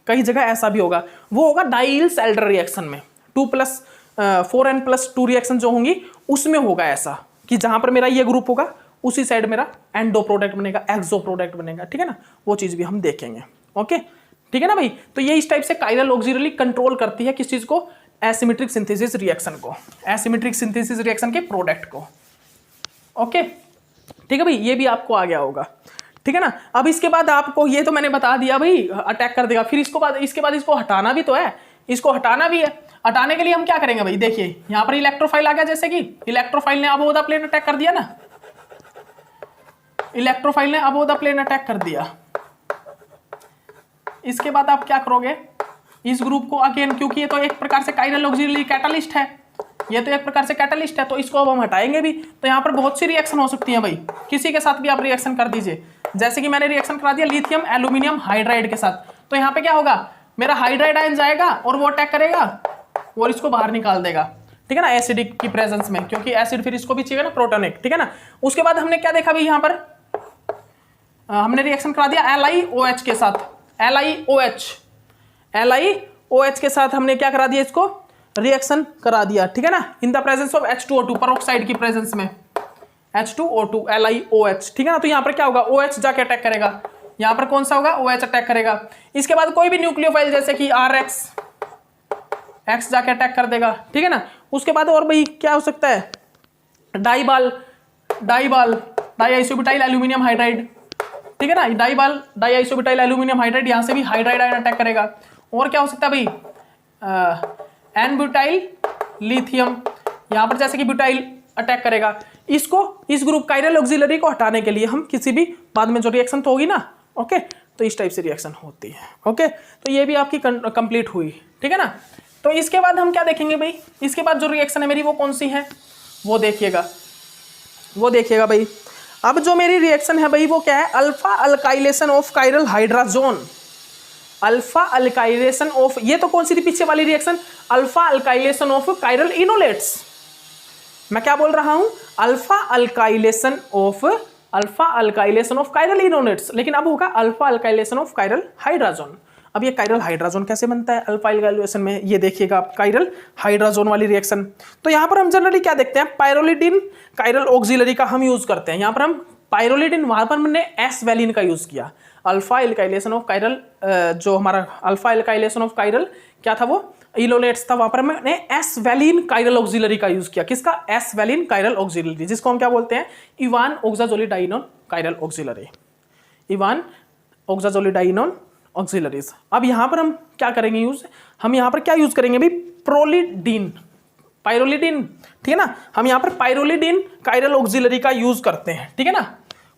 कई जगह ऐसा भी होगा। वो होगा डाइल्स-एल्डर रिएक्शन में 2+4n+2 रिएक्शन जो होंगी उसमें होगा ऐसा कि जहां पर मेरा ये ग्रुप होगा उसी साइड मेरा एंडो प्रोडक्ट बनेगा, एक्सो प्रोडक्ट बनेगा, ठीक है ना। वो चीज भी हम देखेंगे, ओके, ठीक है ना भाई। तो ये इस टाइप से काइरल ऑक्सिलरी कंट्रोल करती है किस चीज को, एसिमेट्रिक सिंथेसिस रिएक्शन को, एसिमेट्रिक सिंथेसिस रिएक्शन के प्रोडक्ट को, ओके, ठीक है भाई। ये भी आपको आ गया होगा, ठीक है ना। अब इसके बाद आपको ये तो मैंने बता दिया भाई अटैक कर देगा, फिर इसके बाद इसको हटाना भी तो है, इसको हटाना भी है। हटाने के लिए हम क्या करेंगे भाई, देखिए यहां पर इलेक्ट्रोफाइल आ गया, जैसे कि इलेक्ट्रोफाइल ने अबोव द प्लेन अटैक कर दिया ना, इलेक्ट्रोफाइल ने अबोव द प्लेन अटैक कर दिया। इसके बाद आप क्या करोगे, इस ग्रुप को अगेन, क्योंकि ये तो एक प्रकार से काइरल ऑक्सिलरी कैटालिस्ट है, ये तो एक प्रकार से कैटालिस्ट है, तो इसको अब हम हटाएंगे भी। तो यहाँ पर बहुत सी रिएक्शन हो सकती है भाई, किसी के साथ भी आप रिएक्शन कर दीजिए। जैसे कि मैंने रिएक्शन करा दिया लिथियम एल्यूमिनियम हाइड्राइड के साथ, तो यहाँ पे क्या होगा, मेरा हाइड्राइड आयन जाएगा और वो अटैक करेगा और इसको बाहर निकाल देगा, ठीक है ना, एसिडिक की प्रेजेंस में, क्योंकि एसिड फिर इसको भी चाहिए ना, प्रोटोनिक, ठीक है ना। उसके बाद हमने क्या देखा भाई, यहाँ पर हमने रिएक्शन करा दिया LiOH के साथ, LiOH के साथ हमने क्या करा दिया, इसको रिएक्शन करा दिया, ठीक है ना, in the presence of H2O2, peroxide की प्रेजेंस में H2O2 LiOH, ठीक है ना। तो यहाँ पर क्या होगा, OH जाके अटैक करेगा, यहाँ पर कौन सा होगा, OH अटैक करेगा। इसके बाद कोई भी न्यूक्लियोफाइल जैसे कि RX जाके अटैक कर देगा, ठीक है ना। उसके बाद और भाई क्या हो सकता है, डाइआइसोब्यूटाइल एल्यूमिनियम हाइड्राइड, ठीक है ना, डाइआइसोब्यूटाइल एल्यूमिनियम हाइड्राइड, यहाँ से भी हाइड्राइड आयन अटैक करेगा। और क्या हो सकता है भाई, एन ब्यूटाइल लिथियम, यहाँ पर जैसे कि ब्यूटाइल अटैक करेगा। इसको, इस ग्रुप काइरल ऑक्सिलरी को हटाने के लिए हम किसी भी बाद में जो रिएक्शन तो होगी ना, ओके, तो इस टाइप से रिएक्शन होती है, ओके। तो ये भी आपकी कंप्लीट हुई, ठीक है ना। तो इसके बाद हम क्या देखेंगे भाई, इसके बाद जो रिएक्शन है मेरी वो कौन सी है, वो देखिएगा भाई। अब जो मेरी रिएक्शन है भाई वो क्या है, alpha alkylation of chiral hydrazone, alpha alkylation of, ये तो कौन सी थी पीछे वाली reaction, alpha alkylation of chiral enolates. मैं क्या बोल रहा हूं, alpha alkylation of chiral enolates, लेकिन अब होगा alpha alkylation of chiral hydrazone. अब ये काइरल हाइड्राजोन कैसे बनता है अल्फा अल्काइलेशन में, ये देखिएगा आप, काइरल हाइड्राजोन वाली रिएक्शन। तो यहाँ पर हम जनरली क्या देखते हैं, पायरोलिडिन काइरल ऑक्सिलरी का हम यूज करते हैं। यहाँ पर हम पायरोलिडिन, वहां पर हमने एस वैलिन का यूज किया। अल्फा एल्काइलेशन ऑफ काइरल, जो हमारा अल्फा एल्काइलेशन ऑफ काइरल क्या था, वो इलोलेट्स था, वहां पर मैंने एस वैलिन काइरल ऑक्सिलरी का यूज किया। किसका, एस वैलिन काइरल ऑक्सिलरी, जिसको हम क्या बोलते हैं, Evans oxazolidinone chiral auxiliary, Evans oxazolidinone auxiliaries. अब यहां पर हम क्या करेंगे यूज, हम यहां पर क्या यूज करेंगे भाई, प्रोलिडीन, पायरोलिडिन, ठीक है ना। हम यहां पर पायरोलिडिन काइरल ऑक्सिलरी का यूज करते हैं, ठीक है ना।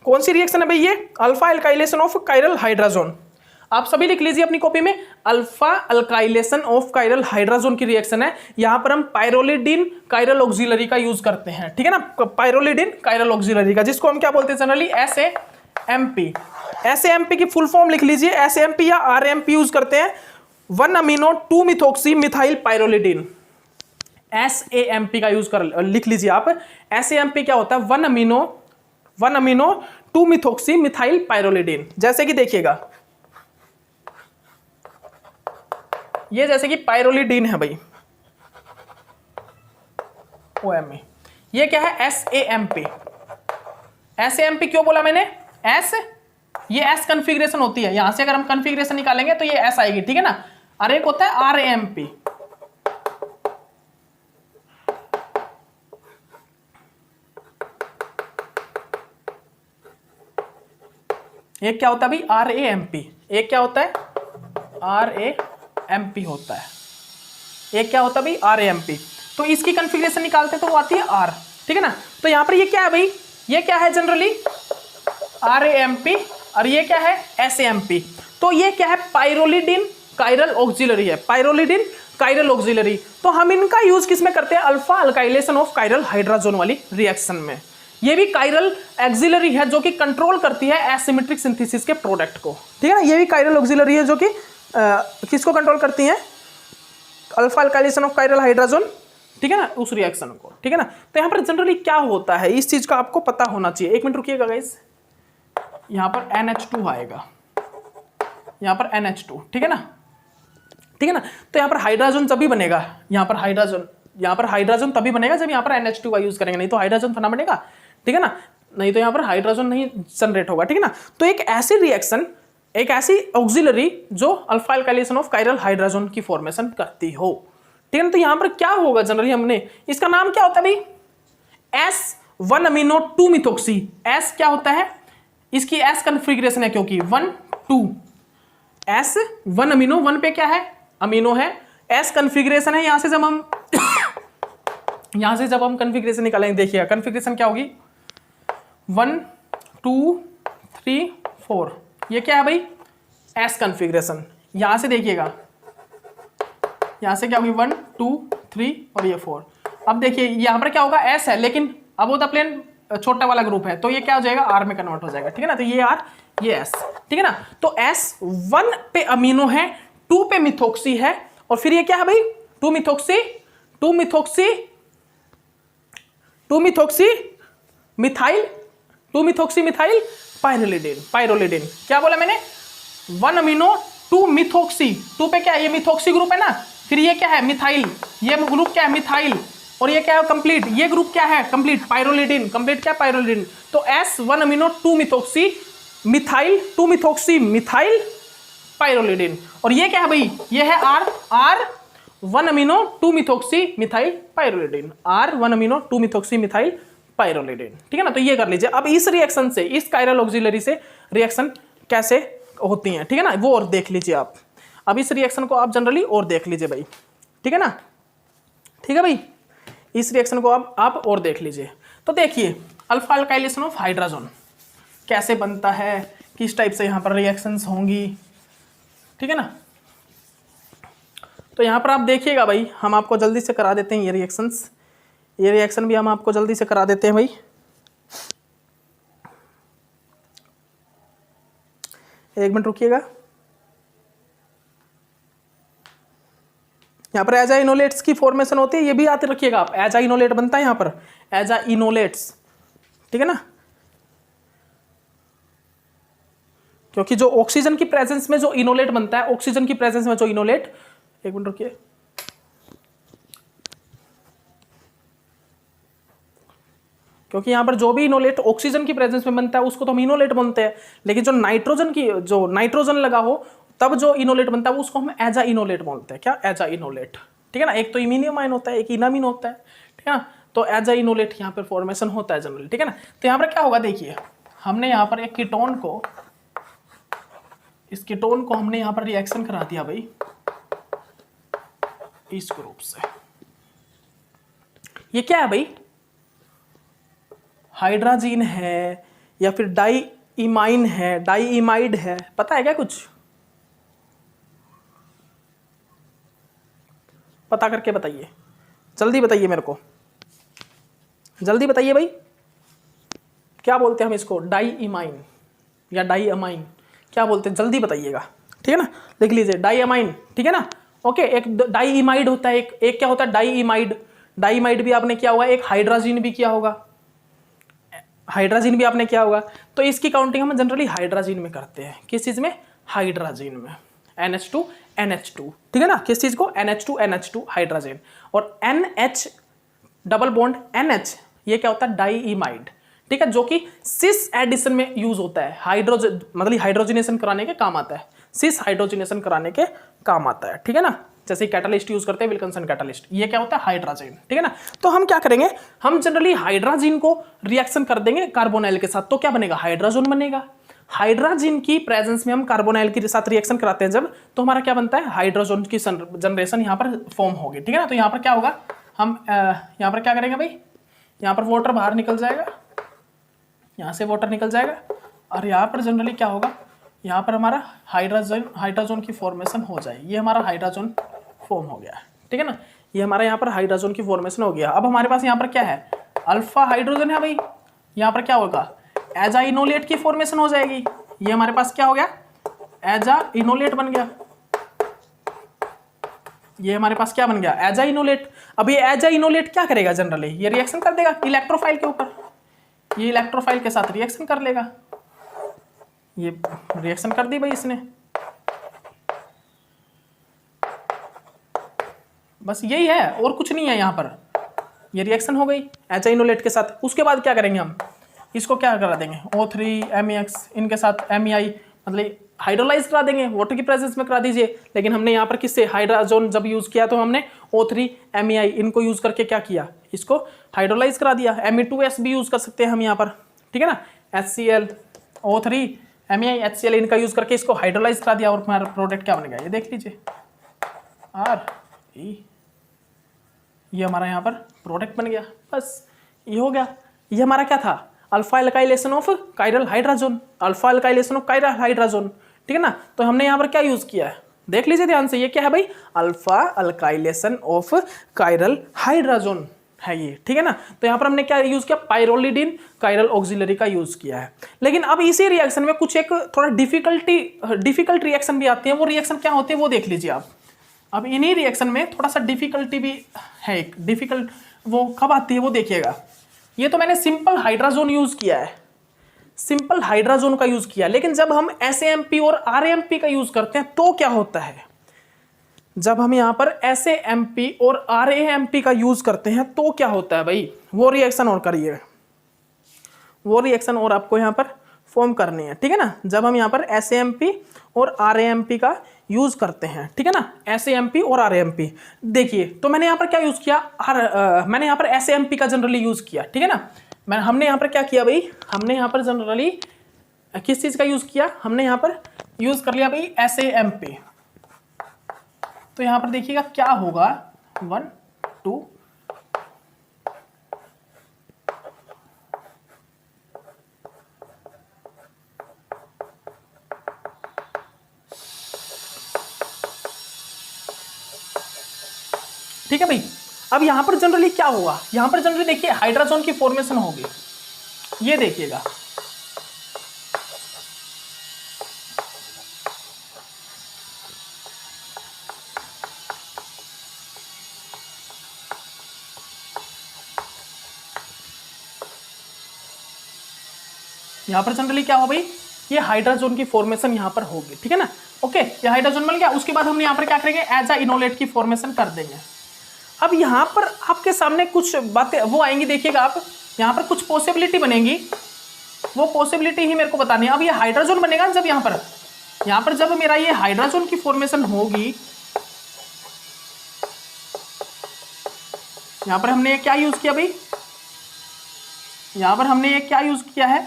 कौन सी रिएक्शन है भाई ये, alpha alkylation of chiral hydrazone. आप सभी लिख लीजिए अपनी कॉपी में, alpha alkylation of chiral hydrazone की रिएक्शन है। यहां पर हम पायरोलिडिन काइरल ऑक्सिलरी का यूज करते हैं, ठीक है ना, पायरोलिडिन काइरल ऑक्सिलरी का, जिसको हम क्या बोलते हैं जनरली, SAMP। SAMP की फुल फॉर्म लिख लीजिए, SAMP या RAMP यूज करते हैं, 1 अमीनो 2 मिथोक्सी मिथाइल पायरोलिडिन। SAMP का यूज कर लिख लीजिए आप। SAMP क्या होता है, 1 अमीनो 2 मिथोक्सी मिथाइल पायरोलिडिन। जैसे कि देखिएगा, ये जैसे कि पायरोलिडीन है भाई, OMe, ये क्या है SAMP। SAMP क्यों बोला मैंने, S, ये S कन्फिग्रेशन होती है, यहां से अगर हम कन्फिग्रेशन निकालेंगे तो ये S आएगी, ठीक है ना। और एक होता है RAMP, एक क्या होता है भाई RAMP, एक क्या होता है RAMP होता है, एक क्या होता है भाई RAMP। तो इसकी कन्फिग्रेशन निकालते तो वो आती है R, ठीक है ना। तो यहां पर ये क्या है भाई, ये क्या है जनरली RAMP, और ये क्या है SAMP। तो ये क्या है पायरोलिडिन कायरल ऑक्सिलरी है, पायरोलिडिन कायरल ऑक्सिलरी। तो हम इनका यूज किस में करते हैं, alpha alkylation of chiral hydrazone वाली रिएक्शन में। ये भी कायरल ऑक्सिलरी है जो कि कंट्रोल करती है एसिमेट्रिक सिंथेसिस के प्रोडक्ट को, ठीक है ना। ये भी कायरल ऑक्सिलरी है जो कि किसको कंट्रोल करती है, alpha alkylation of chiral hydrazone, ठीक है ना, उस रिएक्शन को, ठीक है ना। तो यहाँ पर जनरली क्या होता है इस चीज का आपको पता होना चाहिए। एक मिनट रुकिएगा गाइस, यहाँ पर NH2 आएगा, यहाँ पर NH2, ठीक है ना, ठीक है ना। तो यहाँ पर हाइड्रोजन तभी बनेगा, यहाँ पर हाइड्रोजन तभी बनेगा जब यहाँ पर NH2 का यूज करेंगे, नहीं तो हाइड्रोजन तो ना बनेगा, ठीक है ना, नहीं तो यहाँ पर हाइड्रोजन नहीं जनरेट होगा, ठीक है ना। तो एक ऐसी रिएक्शन, एक ऐसी ऑक्सिलरी जो alpha alkylation of chiral hydrogen की फॉर्मेशन करती हो, ठीक है ना। तो यहाँ पर क्या होगा जनरली, हमने इसका नाम क्या होता है भाई S1 अमीनो 2 मिथोक्सी। S क्या होता है, इसकी S कन्फिग्रेशन है क्योंकि 1 2, S1 अमीनो, 1 पे क्या है अमीनो है, S कन्फिग्रेशन है। यहां से जब हम कन्फिग्रेशन निकालेंगे, देखिएगा कन्फिग्रेशन क्या होगी 1 2 3 4, ये क्या है भाई S कन्फिग्रेशन। यहां से देखिएगा, यहां से क्या होगी 1 2 3 और ये 4। अब देखिए यहां पर क्या होगा S है, लेकिन अब वो द प्लेन छोटा वाला ग्रुप है, तो ये क्या हो जाएगा R में कन्वर्ट हो जाएगा, ठीक है ना। तो ये R, ये S, ठीक है ना। तो S1 पे अमीनो है, 2 पे मिथोक्सी है, और फिर ये क्या है भाई 2 मिथोक्सी मिथाइल पायरोलिडिन। क्या बोला मैंने, 1 अमीनो 2 मिथोक्सी, 2 पे क्या है, ये मिथोक्सी ग्रुप है ना, फिर ये क्या है मिथाइल, ये ग्रुप क्या है मिथाइल, और ये क्या है कंप्लीट, ये ग्रुप क्या है कंप्लीट पायरोलिडिन, कंप्लीट क्या पायरोलिडिन। तो S1 अमीनो 2 मिथोक्सी मिथाइल पायरोलिडिन, और ये क्या है भाई, ये है R1 amino 2 methoxy methyl pyrrolidine, R1 amino 2 methoxy methyl pyrrolidine, ठीक है ना। तो ये कर लीजिए। अब इस रिएक्शन से, इस कायरल ऑक्सिलरी से रिएक्शन कैसे होती हैं, ठीक है ना, वो और देख लीजिए आप। अब इस रिएक्शन को आप जनरली और देख लीजिए भाई, ठीक है ना, ठीक है भाई, इस रिएक्शन को आप और देख लीजिए। तो देखिए अल्फा अल्काइलेशन ऑफ हाइड्रोजन कैसे बनता है, किस टाइप से यहाँ पर रिएक्शंस होंगी, ठीक है ना। तो यहाँ पर आप देखिएगा भाई, हम आपको जल्दी से करा देते हैं ये रिएक्शंस, ये रिएक्शन भी हम आपको जल्दी से करा देते हैं भाई। एक मिनट रुकिएगा। यहाँ पर एजा इनोलेट्स की फॉर्मेशन होती है, ये भी याद रखिएगा आप, एजा इनोलेट बनता है यहाँ पर, एजा इनोलेट्स, ठीक है ना। क्योंकि जो ऑक्सीजन की प्रेजेंस में जो इनोलेट बनता है, ऑक्सीजन की प्रेजेंस में जो इनोलेट, एक मिनट रुकिए, क्योंकि यहां पर जो भी इनोलेट ऑक्सीजन की प्रेजेंस में बनता है उसको तो हम इनोलेट बोलते हैं, लेकिन जो नाइट्रोजन लगा हो तब जो इनोलेट बनता है उसको हम एजा इनोलेट बोलते हैं। क्या, एजा इनोलेट, ठीक है ना। एक तो इमीनियम आयन होता है, एक इनामीन होता है, ठीक है ना। तो एजा इनोलेट यहाँ पर फॉर्मेशन होता है जनरली, ठीक है ना। तो यहाँ पर क्या होगा, देखिए हमने यहाँ पर एक कीटोन को, इस कीटोन को हमने यहाँ पर रिएक्शन करा दिया भाई इस ग्रुप से। ये क्या है भाई, हाइड्राजीन है या फिर डाईइमाइन है, डाईइमाइड है, पता है क्या कुछ, पता करके बताइए, जल्दी बताइए मेरे को, जल्दी बताइए भाई, क्या बोलते हैं हम इसको, डाईइमाइन या डाईअमाइन, क्या बोलते हैं, जल्दी बताइएगा, ठीक है ना। लिख लीजिए डाईअमाइन, ठीक है ना। ओके, एक डाईइमाइड होता है, एक क्या होता है डाईइमाइड, डाईइमाइड भी आपने किया होगा, एक हाइड्राजीन भी किया होगा, हाइड्राजीन भी आपने किया होगा। तो इसकी काउंटिंग हम जनरली हाइड्राजीन में करते हैं, किस चीज में, हाइड्राजीन में, NH2 NH2, ठीक है ना, किस चीज को, NH2 NH2 हाइड्रोजन, और NH डबल बॉन्ड NH ये क्या होता है, डाईइमाइड, ठीक है, जो कि सिस एडिशन में यूज होता है, हाइड्रोजन मतलब हाइड्रोजनेशन कराने के काम आता है, सिस हाइड्रोजनेशन कराने के काम आता है, ठीक है ना, जैसे कैटालिस्ट यूज करते हैं विल्किंसन कैटालिस्ट, ये क्या होता है, हाइड्रोजन, ठीक है ना। तो हम क्या करेंगे, हम जनरली हाइड्रोजन को रिएक्शन कर देंगे कार्बोनाइल के साथ, तो क्या बनेगा, हाइड्रोजन बनेगा। हाइड्रोजन की प्रेजेंस में हम कार्बोनाइल के साथ रिएक्शन कराते हैं जब, तो हमारा क्या बनता है, हाइड्रोजन की जनरेशन यहाँ पर फॉर्म होगी, ठीक है ना। तो यहाँ पर क्या होगा, हम यहाँ पर क्या करेंगे भाई, यहाँ पर वाटर बाहर निकल जाएगा, यहाँ से वाटर निकल जाएगा, और यहाँ पर जनरली क्या होगा, यहाँ पर हमारा हाइड्रोजन की फॉर्मेशन हो जाएगी, ये हमारा हाइड्रोजन फॉर्म हो गया, ठीक है ना, ये हमारा यहाँ पर हाइड्रोजन की फॉर्मेशन हो गया। अब हमारे पास यहाँ पर क्या है, अल्फा हाइड्रोजन है भाई, यहाँ पर क्या होगा, एजा इनोलेट की फॉर्मेशन हो जाएगी, ये हमारे पास क्या हो गया, एजा इनोलेट बन गया, ये हमारे पास क्या बन गया, एजा इनोलेट। अब ये एजा इनोलेट क्या करेगा, जनरली ये रिएक्शन कर देगा इलेक्ट्रोफाइल के ऊपर, ये इलेक्ट्रोफाइल के साथ रिएक्शन कर लेगा, ये रिएक्शन कर दी भाई इसने, बस यही है और कुछ नहीं है, यहाँ पर ये रिएक्शन हो गई एजा इनोलेट के साथ। उसके बाद क्या करेंगे हम, इसको क्या करा देंगे, O3 MEX इनके साथ MEI मतलब हाइड्रोलाइज करा देंगे, वाटर की प्रेजेंस में करा दीजिए। लेकिन हमने यहाँ पर किससे, हाइड्रोजन जब यूज किया तो हमने O3 MEI इनको यूज करके क्या किया, इसको हाइड्रोलाइज करा दिया। Me2S भी यूज कर सकते हैं हम यहाँ पर, ठीक है ना, HCl O3 MEI HCl इनका यूज करके इसको हाइड्रोलाइज करा दिया, और हमारा प्रोडक्ट क्या बनेगा, ये देख लीजिए RE, ये हमारा यहाँ पर प्रोडक्ट बन गया, बस ये हो गया। ये हमारा क्या था, alpha alkylation of chiral hydrogen, alpha alkylation of chiral hydrogen, ठीक है ना। तो हमने यहाँ पर क्या यूज किया है, देख लीजिए ध्यान से, ये क्या है भाई, alpha alkylation of chiral hydrogen है ये, ठीक है ना। तो यहाँ पर हमने क्या यूज किया, पायरोलिडिन कायरल ऑक्सिलरी का यूज किया है। लेकिन अब इसी रिएक्शन में कुछ एक थोड़ा डिफिकल्ट रिएक्शन भी आती है, वो रिएक्शन क्या होती है वो देख लीजिए आप। अब इन्हीं रिएक्शन में थोड़ा सा डिफिकल्टी भी है, एक डिफिकल्ट वो कब आती है वो देखिएगा। ये तो मैंने सिंपल हाइड्रोजन यूज किया है, सिंपल हाइड्रोजन का यूज किया, लेकिन जब हम SAMP और RAMP का यूज करते हैं तो क्या होता है, जब हम यहाँ पर SAMP और RAMP का यूज करते हैं तो क्या होता है भाई, वो रिएक्शन और करिए, वो रिएक्शन और आपको यहाँ पर फॉर्म करनी है, ठीक है ना। जब हम यहाँ पर SAMP और RAMP का यूज करते हैं, ठीक है ना, SAMP और RAMP, देखिए तो मैंने यहाँ पर क्या यूज किया, मैंने यहाँ पर SAMP का जनरली यूज किया, ठीक है ना। हमने यहाँ पर क्या किया भाई, हमने यहाँ पर जनरली किस चीज का यूज किया, हमने यहाँ पर यूज कर लिया भाई SAMP। तो यहाँ पर देखिएगा क्या होगा, 1 2 ठीक है भाई। अब यहां पर जनरली क्या होगा, यहां पर जनरली देखिए हाइड्रोजन की फॉर्मेशन होगी, ये देखिएगा, यहां पर जनरली क्या हो भाई, ये हाइड्रोजन की फॉर्मेशन यहां पर होगी, ठीक है ना। ओके, ये हाइड्रोजन मिल गया, उसके बाद हम यहां पर क्या करेंगे, एज अ इनोलेट की फॉर्मेशन कर देंगे। अब यहाँ पर आपके सामने कुछ बातें वो आएंगी, देखिएगा आप, यहाँ पर कुछ पॉसिबिलिटी बनेगी, वो पॉसिबिलिटी ही मेरे को बतानी है। अब ये हाइड्रोजन बनेगा जब यहाँ पर जब मेरा ये हाइड्रोजन की फॉर्मेशन होगी, यहाँ पर हमने ये क्या यूज किया भाई, यहाँ पर हमने ये क्या यूज किया है,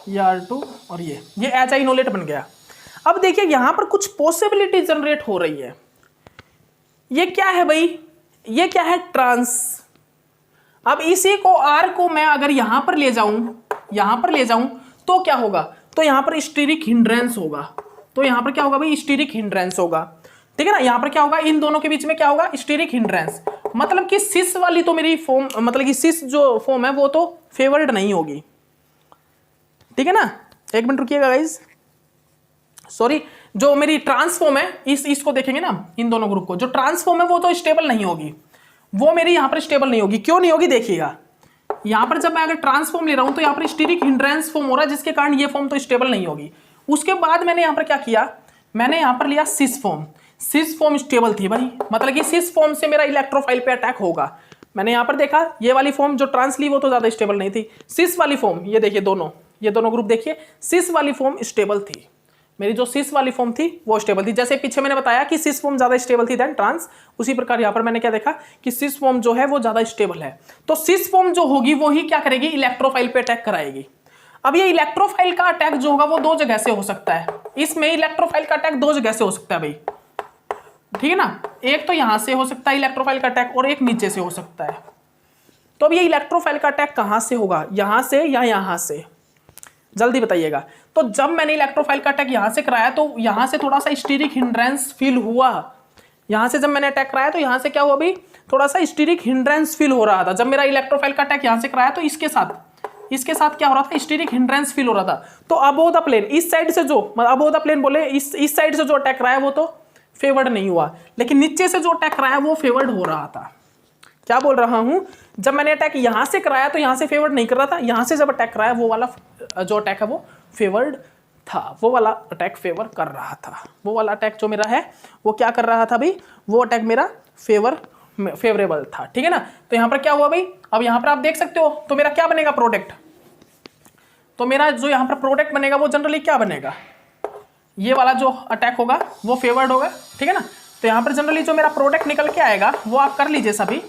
ये R2 और ये एच आई इनोलेट बन गया। अब देखिए यहां पर कुछ पॉसिबिलिटी जनरेट हो रही है, ये क्या है भाई, ये क्या है, ट्रांस। अब इसी को R को मैं अगर यहां पर ले जाऊं तो क्या होगा, तो यहां पर स्टीरिक हिंड्रेंस होगा, तो यहां पर क्या होगा भाई, स्टीरिक हिंड्रेंस होगा, ठीक है ना। यहां पर क्या होगा, इन दोनों के बीच में क्या होगा, स्टीरिक हिंड्रेंस, मतलब कि सिस वाली तो मेरी फॉर्म, मतलब कि सिस जो फॉर्म है वो तो फेवर्ड नहीं होगी, ठीक है ना। एक मिनट रुकिएगा गाइस, सॉरी, जो मेरी ट्रांसफॉर्म है इसको देखेंगे ना, इन दोनों ग्रुप को, जो ट्रांसफॉर्म है वो तो स्टेबल नहीं होगी, वो मेरी यहां पर स्टेबल नहीं होगी। क्यों नहीं होगी देखिएगा, यहाँ पर जब मैं अगर ट्रांसफॉर्म ले रहा हूँ तो यहाँ पर स्टीरिक हिंड्रेंस फॉर्म हो रहा है, जिसके कारण ये फॉर्म तो स्टेबल नहीं होगी। उसके बाद मैंने यहाँ पर क्या किया, मैंने यहाँ पर लिया cis form. Cis form stable थी भाई, मतलब कि सिस फॉर्म से मेरा इलेक्ट्रोफाइल पे अटैक होगा। मैंने यहाँ पर देखा ये वाली फॉर्म जो ट्रांस ली वो तो ज्यादा स्टेबल नहीं थी। सिस वाली फॉर्म ये देखिए, ये दोनों ग्रुप देखिए, सिस वाली फॉर्म स्टेबल थी। मेरी जो सिस वाली फॉर्म थी वो स्टेबल थी। जैसे पीछे मैंने बताया कि सिस फॉर्म ज्यादा स्टेबल थी देन ट्रांस, उसी प्रकार यहाँ पर मैंने क्या देखा कि सिस फॉर्म जो है वो ज्यादा स्टेबल है। तो सिस फॉर्म जो होगी वो ही क्या करेगी, इलेक्ट्रोफाइल पे अटैक कराएगी। अब ये इलेक्ट्रोफाइल का अटैक जो होगा वो दो जगह से हो सकता है। इसमें इलेक्ट्रोफाइल का अटैक दो जगह से हो सकता है भाई, ठीक है ना। एक तो यहां से हो सकता है इलेक्ट्रोफाइल का अटैक, और एक नीचे से हो सकता है। तो अब ये इलेक्ट्रोफाइल का अटैक कहां से होगा, यहां से या यहां से, जल्दी बताइएगा। तो जब मैंने इलेक्ट्रोफाइल का अटैक यहां से कराया तो यहां से थोड़ा सा स्टीरिक हिंड्रेंस फील हुआ। यहां से जब मैंने अटैक कराया तो यहां से क्या हुआ भाई, थोड़ा सा स्टीरिक हिंड्रेंस फील हो रहा था। जब मेरा इलेक्ट्रोफाइल का अटैक यहां से कराया तो इसके साथ क्या हो रहा था, स्टीरिक हिंड्रेंस फील हो रहा था। तो अबोव द प्लेन, इस साइड से जो अबोव द प्लेन बोले, इस साइड से जो अटैक कराया वो तो फेवर्ड नहीं हुआ, लेकिन नीचे से जो अटैक कराया वो फेवर्ड हो रहा था। क्या बोल रहा हूं, जब मैंने अटैक यहां से कराया तो यहां से फेवर्ड नहीं कर रहा था, यहां से जब अटैक कराया वो वाला जो अटैक है वो फेवर्ड था, वो वाला अटैक फेवर कर रहा था। वो वाला अटैक जो मेरा है वो क्या कर रहा था भाई, वो अटैक मेरा फेवरेबल था, ठीक है ना। तो यहां पर क्या हुआ भाई, अब यहां पर आप देख सकते हो, तो मेरा क्या बनेगा प्रोडक्ट, तो मेरा जो यहां पर प्रोडक्ट बनेगा वो जनरली क्या बनेगा, ये वाला जो अटैक होगा वो फेवर्ड होगा, ठीक है ना। तो यहां पर जनरली जो मेरा प्रोडक्ट निकल के आएगा वो आप कर लीजिए सभी।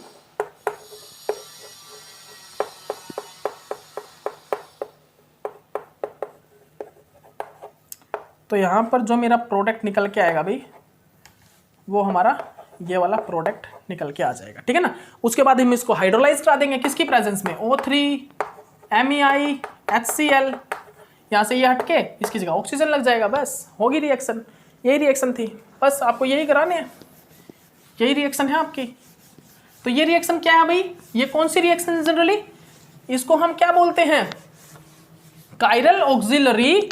तो यहां पर जो मेरा प्रोडक्ट निकल के आएगा भाई वो हमारा ये वाला प्रोडक्ट निकल के आ जाएगा, ठीक है ना। उसके बाद हम इसको हाइड्रोलाइज करा देंगे किसकी प्रेजेंस में, O3 MEI HCl, यहाँ से ये हटके इसकी जगह ऑक्सीजन लग जाएगा, बस होगी रिएक्शन। यही रिएक्शन थी, बस आपको यही कराने हैं, यही रिएक्शन है आपकी। तो ये रिएक्शन क्या है भाई, ये कौन सी रिएक्शन है जनरली, इसको हम क्या बोलते हैं, कायरल ऑक्सिलरी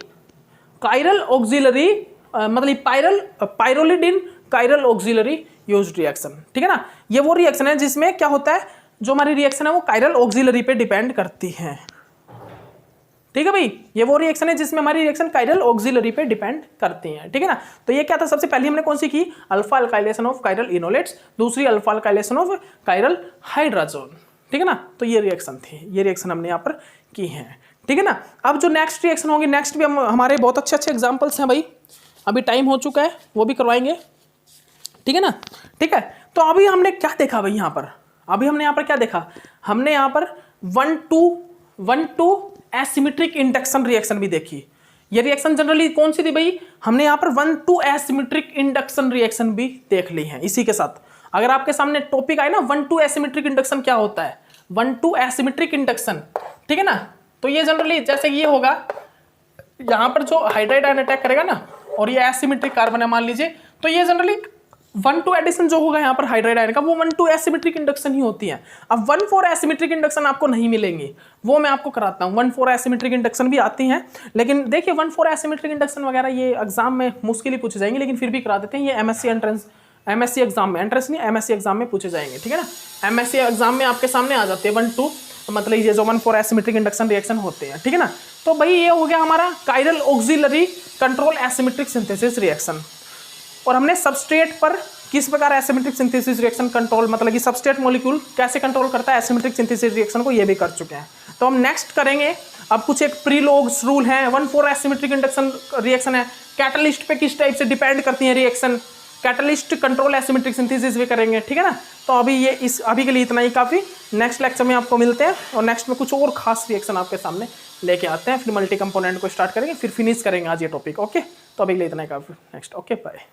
मतलब पायरोलिडिन कायरल ऑक्सिलरी यूज्ड रिएक्शन, ठीक है ना। ये वो रिएक्शन है जिसमें क्या होता है, जो हमारी रिएक्शन है वो कायरल ऑक्सिलरी पे डिपेंड करती है, ठीक है भाई। ये वो रिएक्शन है जिसमें हमारी रिएक्शन कायरल ऑक्सिलरी पे डिपेंड करती है, ठीक है ना। तो ये क्या था, सबसे पहले हमने कौन सी की, अल्फा अल्काइलेशन ऑफ कायरल इनोलेट्स, दूसरी alpha alkylation of chiral hydrazone, ठीक है ना। तो ये रिएक्शन थी, ये रिएक्शन हमने यहाँ पर की है, ठीक है ना। अब जो नेक्स्ट रिएक्शन होगी, नेक्स्ट भी हमारे बहुत अच्छे एग्जाम्पल्स हैं भाई, अभी टाइम हो चुका है, वो भी करवाएंगे, ठीक है ना। ठीक है, तो अभी हमने क्या देखा भाई यहाँ पर, अभी हमने यहाँ पर क्या देखा, हमने यहाँ पर 1-2 एसिमेट्रिक इंडक्शन रिएक्शन भी देखी। ये रिएक्शन जनरली कौन सी थी भाई, हमने यहाँ पर 1-2 एसिमेट्रिक इंडक्शन रिएक्शन भी देख ली है। इसी के साथ अगर आपके सामने टॉपिक आए ना 1-2 एसिमेट्रिक इंडक्शन क्या होता है, 1-2 एसिमेट्रिक इंडक्शन, ठीक है ना। तो ये जनरली जैसे ये होगा, यहाँ पर जो हाइड्राइड आयन अटैक करेगा ना, और ये एसिमेट्रिक कार्बन है मान लीजिए, तो ये जनरली 1-2 एडिशन जो होगा यहाँ पर हाइड्राइड आयन का, वो 1-2 एसिमेट्रिक इंडक्शन ही होती है। अब 1-4 एसिमेट्रिक इंडक्शन आपको नहीं मिलेंगी, वो मैं आपको कराता हूँ। 1-4 एसिमेट्रिक इंडक्शन भी आती हैं, लेकिन देखिए 1-4 एसिमेट्रिक इंडक्शन वगैरह ये एग्जाम में मुश्किल ही पूछे जाएंगे, लेकिन फिर भी करा देते हैं। ये एमएससी एग्जाम में, एंट्रेंस नहीं एमएससी एग्जाम में पूछे जाएंगे, ठीक है ना। एमएससी एग्जाम में आपके सामने आ जाते हैं 1-2, मतलब ये जो 1-4 एसिमेट्रिक इंडक्शन रिएक्शन होते हैं, ठीक है ना। तो भाई ये हो गया हमारा chiral auxiliary control asymmetric synthesis reaction. और हमने सबस्ट्रेट पर किस प्रकार एसिमेट्रिक सिंथेसिस रिएक्शन कंट्रोल, मतलब कि सबस्ट्रेट मॉलिक्यूल कैसे कंट्रोल करता है एसिमेट्रिक सिंथेसिस रिएक्शन को, ये भी कर चुके हैं। तो हम नेक्स्ट करेंगे, अब कुछ एक प्रीलोग्स रूल है। 1-4 एसिमेट्रिक इंडक्शन रिएक्शन है, कैटलिस्ट पे किस टाइप से डिपेंड करती है reaction, catalyst control asymmetric synthesis भी करेंगे, ठीक है ना। तो अभी के लिए इतना ही काफ़ी। नेक्स्ट लेक्चर में आपको मिलते हैं, और नेक्स्ट में कुछ और खास रिएक्शन आपके सामने लेके आते हैं, फिर मल्टी कंपोनेंट को स्टार्ट करेंगे, फिर फिनिश करेंगे आज ये टॉपिक, ओके। तो अभी के लिए इतना ही काफ़ी, नेक्स्ट, ओके बाय।